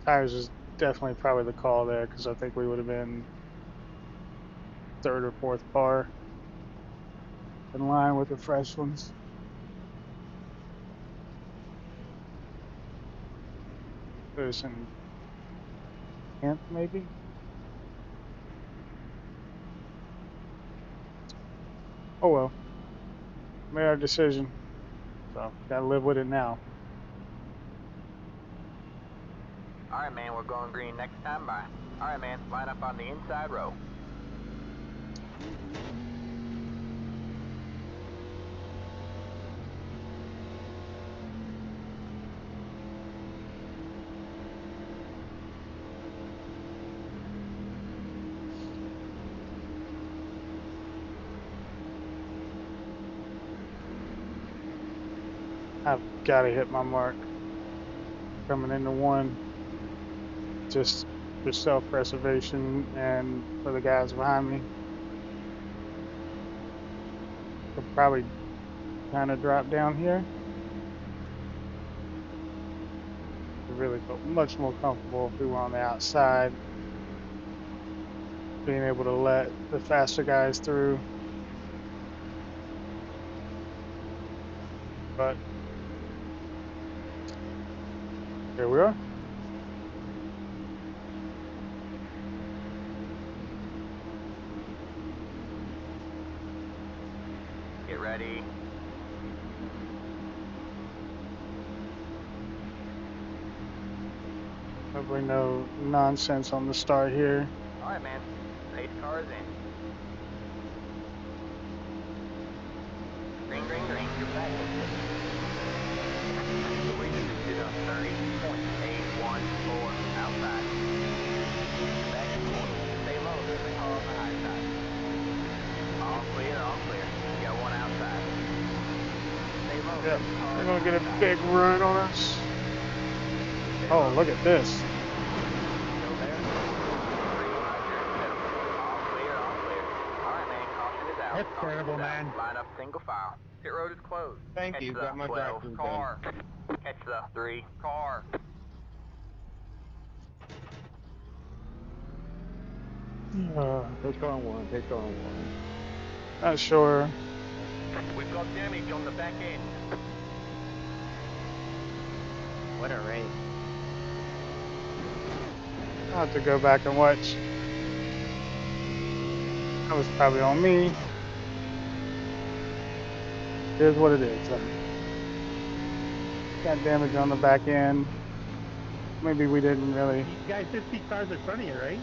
Tires is definitely probably the call there because I think we would have been third or fourth car in line with the fresh ones. There's an 10th maybe. Oh well, made our decision, so gotta live with it now. Alright, man, we're going green next time by. Alright, man, line up on the inside row. I've gotta hit my mark coming into one, just for self-preservation and for the guys behind me. Could probably kind of drop down here. I really felt much more comfortable if we were on the outside, being able to let the faster guys through. But here we are. Get ready. Hopefully no nonsense on the start here. Alright, man, pace car is in. Green, green, green, you're back. We just did a 30.814 outside. Back and forth. Stay low, there's a car on the high side. All clear, all clear. You got one outside. Stay low, Yep, there's a car they're on gonna the get high a side. big run on us. Stay Oh, low. look at this. Still there? 3 wide, you're in the middle. All clear, all clear. Alright, man, caution is out. That's Caution terrible, is out. man. Line up single file. Pit road is closed. Thank Catch you, the got my 12 drive-through done. car. Catch the 3 car. Pace car on 1, pace car on 1. Not sure. We've got damage on the back end. What a race. I'll have to go back and watch. That was probably on me. Here's what it is. Got damage on the back end. Maybe we didn't really. You guys did see cars in front of you, right?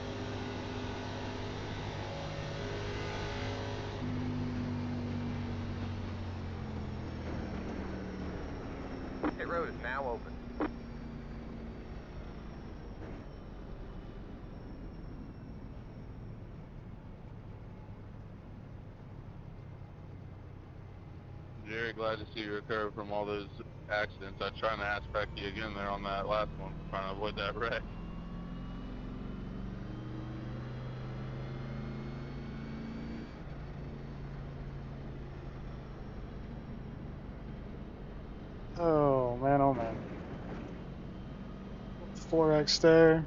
Pit road is now open. Jerry, glad to see you recover from all those accidents. I was trying to ask Becky again there on that last one, trying to avoid that wreck. Oh man, oh man. 4x there.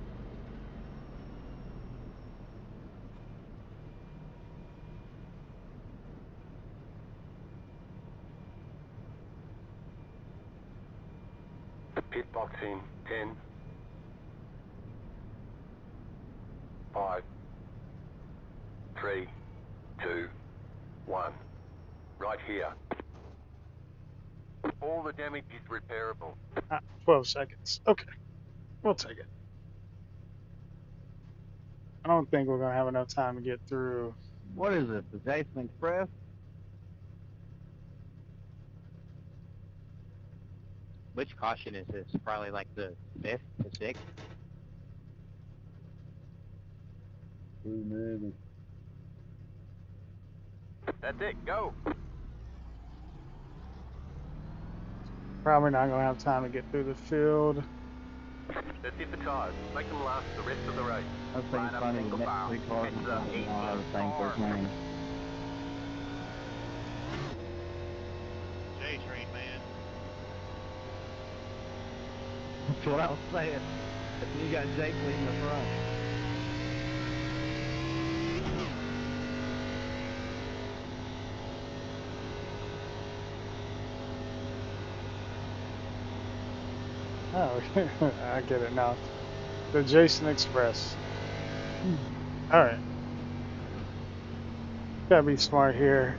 Pit box in 10, 5, 3, 2, 1. right here. All the damage is repairable. 12 seconds. Okay, we'll take it. I don't think we're gonna have enough time to get through. What is this, the Jason Express? Which caution is this? Probably like the 5th to 6th? Maybe. That's it, go. Probably not gonna have time to get through the field. That's it for tires. Make them last the rest of the race. I was thinking Line up funny, the single next file. 3 cars Heads in up, front of me all have the 18 same first name. J-Train, man. That's what I was saying. You got Jake leading the front. Oh, I get it now. The Jason Express. All right, gotta be smart here.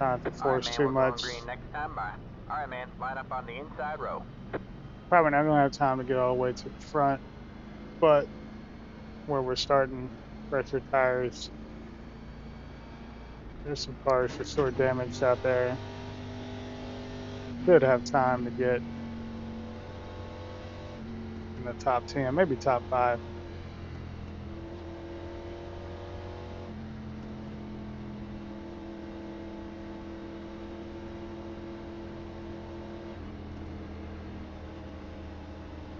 Not to Alright, force man, too we're going much. green next time. Bye. Alright, man, line up on the inside row. Probably not gonna have time to get all the way to the front, but where we're starting, fresher tires. There's some cars for sure damaged out there. Should have time to get in the top 10, maybe top 5.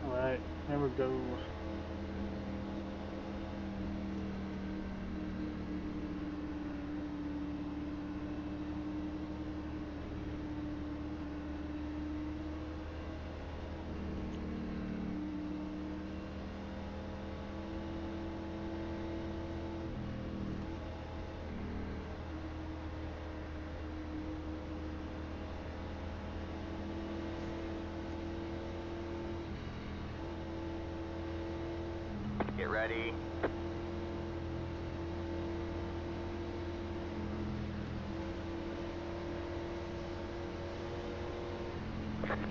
All right, here we go. Get ready.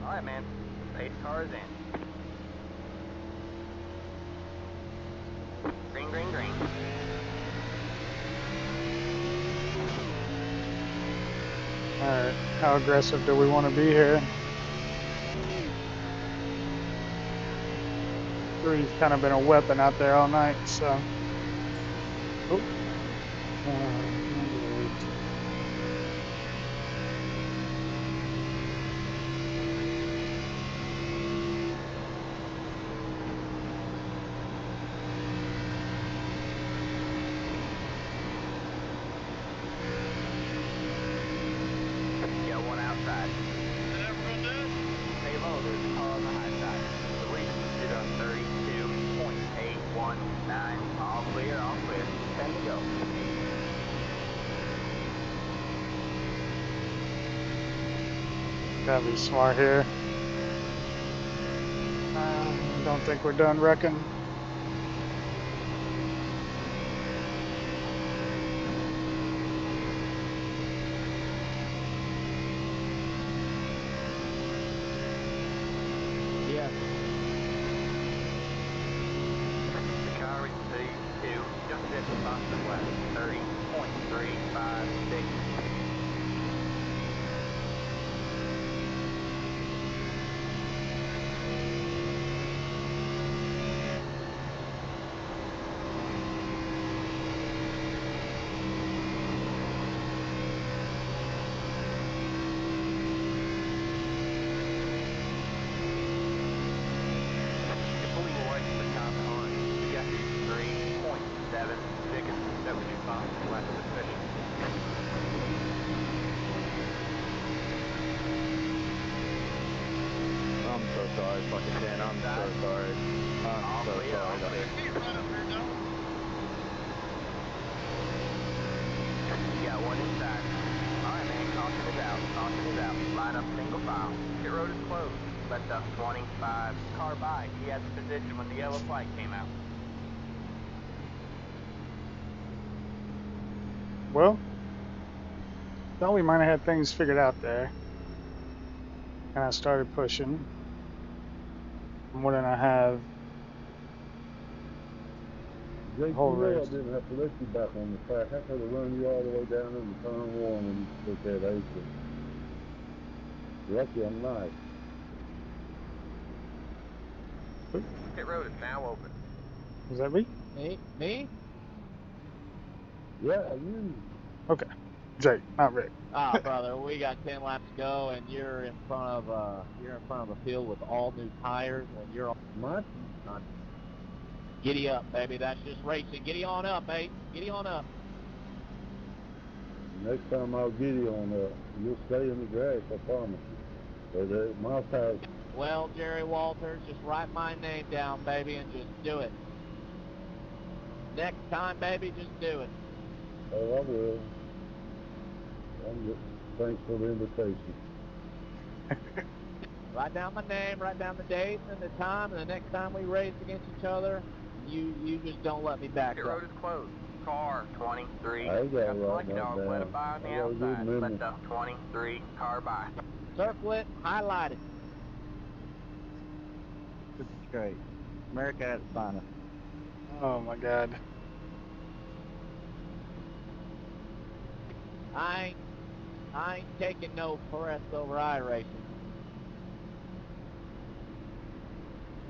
Alright, man, the pace car is in. Green, green, green. All right, how aggressive do we want to be here? Three's kind of been a weapon out there all night, so. Oh. 98. Got one outside. Is that what we're gonna do? Stay low, there's a car on the high side. The lead is on 32.819. All clear, all clear. 10 to go. Gotta be smart here. Don't think we're done wrecking. Yeah. The car is P2, just at the fastest lap. 30.356. You're pulling away from the car behind. The gap is 3.7 seconds. That was your fastest lap of the session. I'm so sorry, fucking Shan. I'm so sorry. I'm so All sorry. clear. He's right up here, gentlemen. You got one inside. Alright, man, caution is out. Caution is out. Line up single file. Pit road is closed. Left up 25. Car by. He had the position when the yellow flag came out. Well, Thought we might have had things figured out there. And I started pushing more than I have Jake, the whole you know I race. didn't have to let you back on the track. I could have run you all the way down into turn one when you took that apron. Lucky I'm not. Pit road is now open. Was that me? Me? Yeah, you. Okay. Jake, not Rick. Ah, brother, we got 10 laps to go, and you're in front of a field with all new tires, and you're on. My, Giddy up, baby. That's just racing. Giddy on up, mate. Giddy on up. next time I'll get you on that. You'll stay in the grass, I promise you. But my tires. Well, Jerry Walters, just write my name down, baby, and just do it. Next time, baby, just do it. Oh, I will. Thanks for the invitation. Write down my name, write down the date and the time, and the next time we race against each other, you just don't let me back Pit up. road is closed. Car 23. I got Got it the right lucky now dog. Let down. it by on the I got a good outside. memory. Let the 23 car by. Circle it, highlight it. This is great. America at Sonic. Oh my God. I ain't taking no press over iRacing.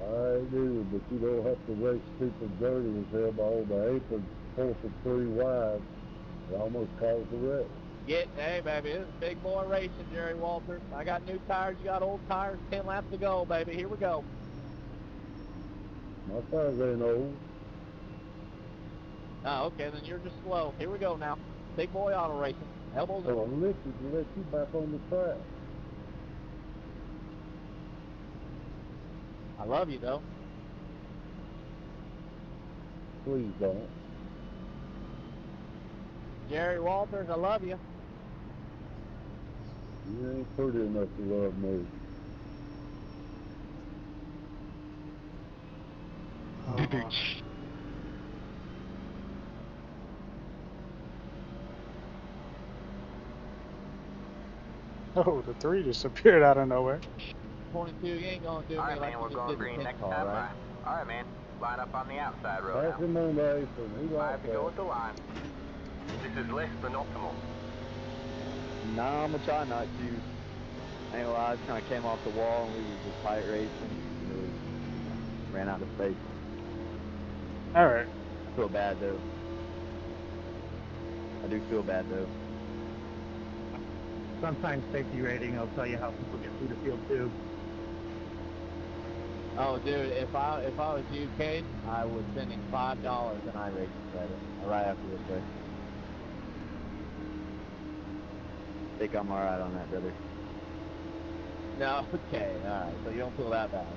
I do, but you don't have to race people dirty as hell by all the apron forcing 3 wide. It almost caused a wreck. Hey, baby, this is big boy racing, Jerry Walters. I got new tires, you got old tires, 10 laps to go, baby. Here we go. My tires ain't old. Oh, okay, then you're just slow. Here we go now. Big boy auto racing. Elbows So up. I lifted to let you back on the track. I love you, though. Please don't. Jerry Walters, I love you. You ain't pretty enough to love me. Oh, oh, the 3 just appeared out of nowhere. 22, you ain't gonna do All me right, like man. you We're just going did the green 10 next car, time right? by. All right, man. Line up on the outside road Pass now. him on the apron. He 5 likes to go that. at the line. This is less than optimal. Nah, I'm gonna try not to. I ain't gonna lie, I just kind of came off the wall and we were just tight racing. Really ran out of space. All right. I feel bad though. I do feel bad though. Sometimes safety rating will tell you how people get through the field too. Oh, dude, if I was you, Cade, I would send him $5 in iRacing credit right after this race. I think I'm alright on that, brother. No, okay, all right. So you don't feel that bad.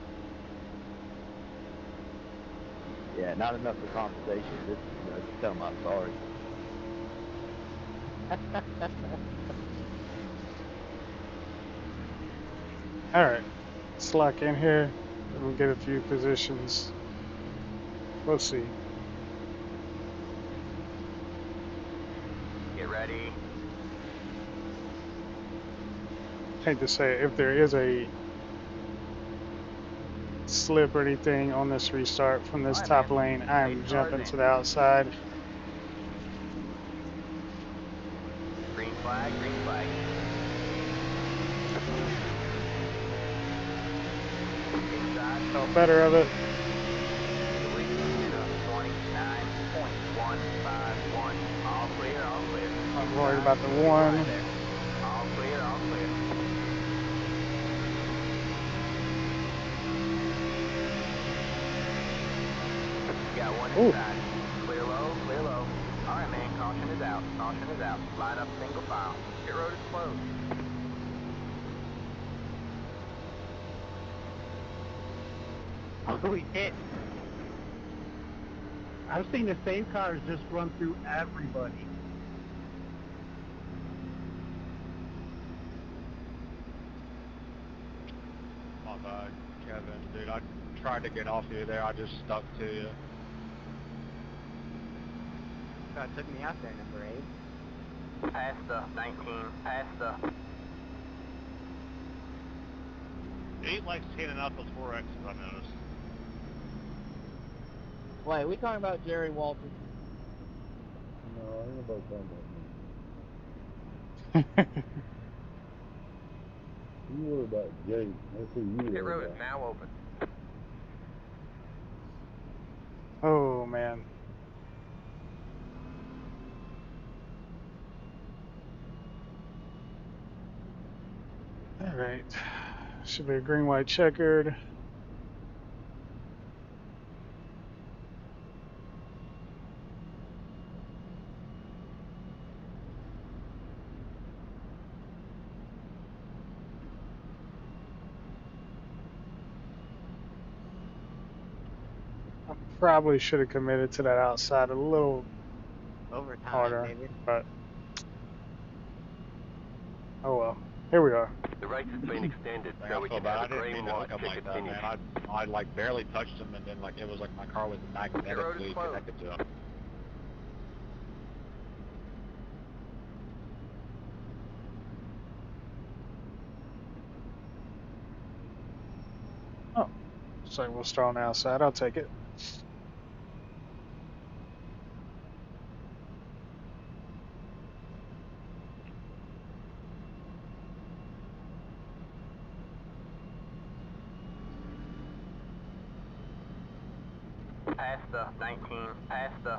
Yeah, not enough for conversation. Just, just tell him I'm sorry. All right. Slack in here. Let me get a few positions. We'll see. Get ready. Hate to say it, if there is a slip or anything on this restart from All this right, man. top lane, Pace I'm cars jumping in. to the outside. Green flag, green flag. Inside. Felt better of it. Easily into 29.151. All clear, all clear. I'm worried Inside. about the Get wide 1. there. All clear, all clear. You got one Ooh. inside. Clear low, clear low. All right, man. Caution is out. Caution is out. Line up single file. Pit road is closed. Holy hit! I've seen the same cars just run through everybody. My bad, Kevin. Dude, I tried to get off you there. I just stuck to you. That took me out there, number 8. Past the 19, past the. He likes handing out those 4Xs, I've noticed. Wait, we talking about Jerry Walter? No, ain't nobody talking about me. You worry about Jake. That's who you Pit worry road about. is now open. Oh man. All right. Should be a green, white, checkered. I probably should have committed to that outside a little Overtime, harder, baby. but oh well. Here we are. The race has been extended, I so we feel can bad. have I a didn't green, mean to white, hook him like checkered that, finish. man. I like barely touched him, and then like it was like my car was magnetically connected to him. Oh, so we'll start on the outside. I'll take it. Past the 19, past the.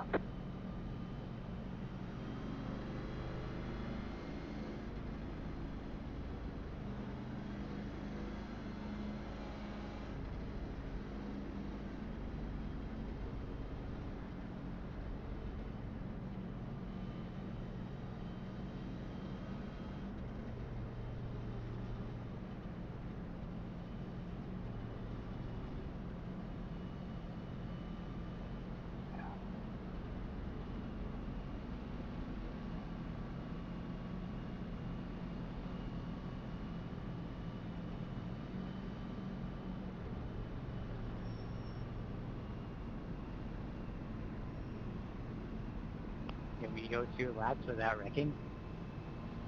Can we go 2 laps without wrecking?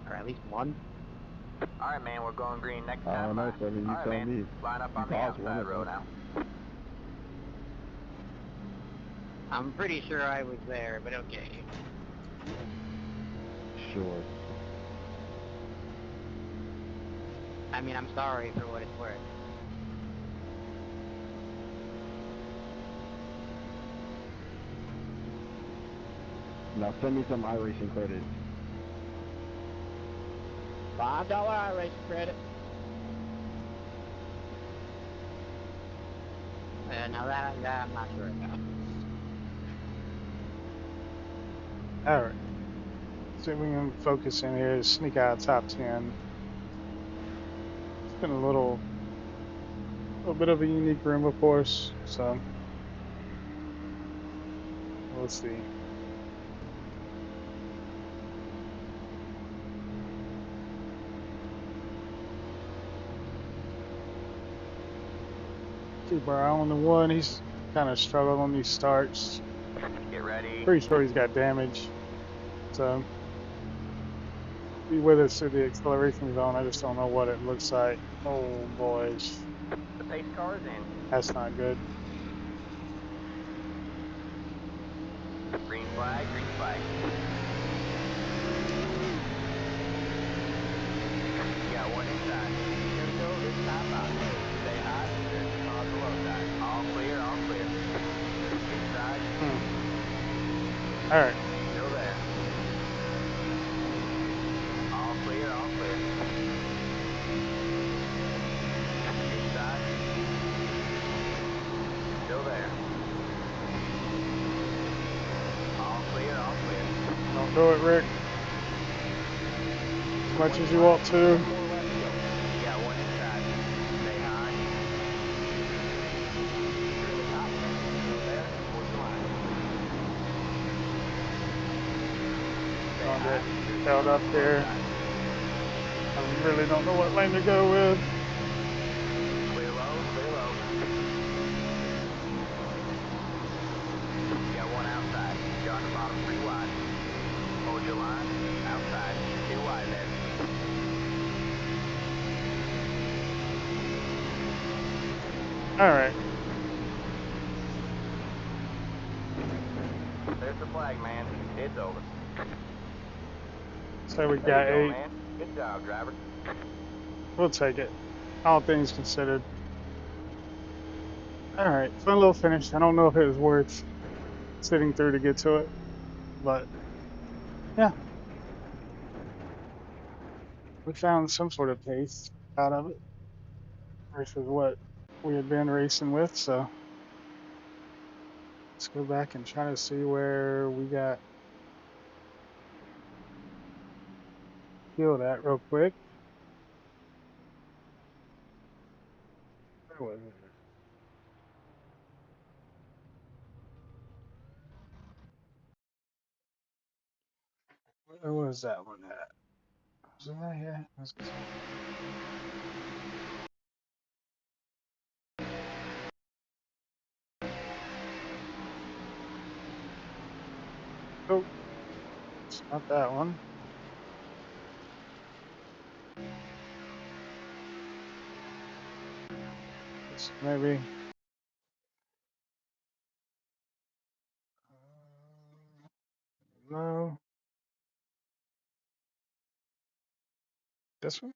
Or at least one? Alright, man, we're going green next I time. don't know, Sonny. You Alright, tell man, me. line up You on the caused one outside of row them. now. I'm pretty sure I was there, but okay. Sure. I mean, I'm sorry for what it's worth. Now send me some iRacing credits. $5 iRacing credit. No, that I'm not sure about. All right. See if we can focus in here. Sneak out top 10. It's been a little bit of a unique room, of course. So we'll see. Keep our eye on the one. He's kind of struggled on these starts. Get ready. Pretty sure he's got damage. So be with us through the acceleration zone. I just don't know what it looks like. Oh boys, The pace car is in. that's not good. Green flag, green flag. You got one inside. Here we go, this time out. Stay high, there's the car below side. All clear, all clear. Inside, All right. still there. All clear, all clear. Inside, still there. All clear, all clear. Don't do it, Rick. As much as you want to. One more left to go. You got one inside. Stay high. You're in the top 10. Still there, towards the line. Stay Gonna high. get You're in the held car up below here. side. I really don't know what lane to go with. Clear low, clear low. You got one outside. You're on the bottom 3 wide. Hold your line. Outside. All right. There's the flag, man. It's over. So we There you got go, 8. man. Good job, driver. We'll take it. All things considered. All right. Fun little finish. I don't know if it was worth sitting through to get to it, but yeah, we found some sort of pace out of it versus what we had been racing with. So let's go back and try to see where we got killed at real quick. Where was it? Where was that one at? Was it right here? Let's see. Oh, it's not that one. It's maybe. No, this one.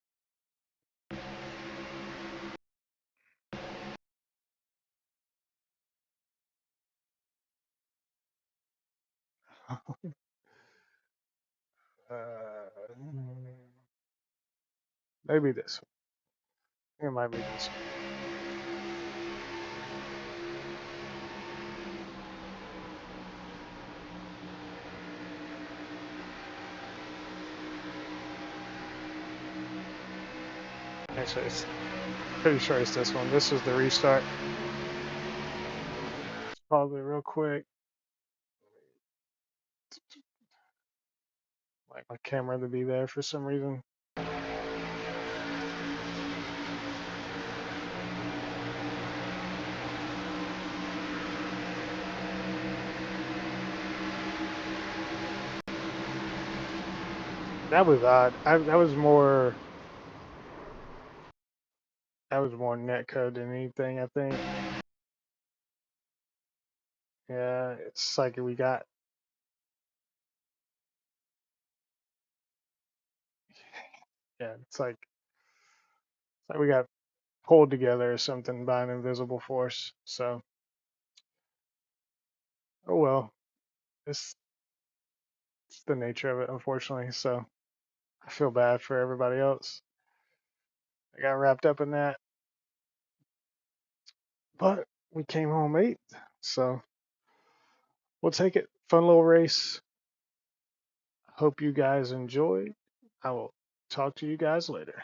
Maybe this one. It might be this one. Actually, it's pretty sure it's this one. This is the restart. Pause it real quick. Like my camera to be there for some reason. That was odd. That was more netcode than anything, I think. Yeah, it's like it's like we got pulled together or something by an invisible force. So, oh well, it's it's the nature of it, unfortunately. So I feel bad for everybody else. I got wrapped up in that, but we came home eighth. So we'll take it. Fun little race. Hope you guys enjoyed. I will talk to you guys later.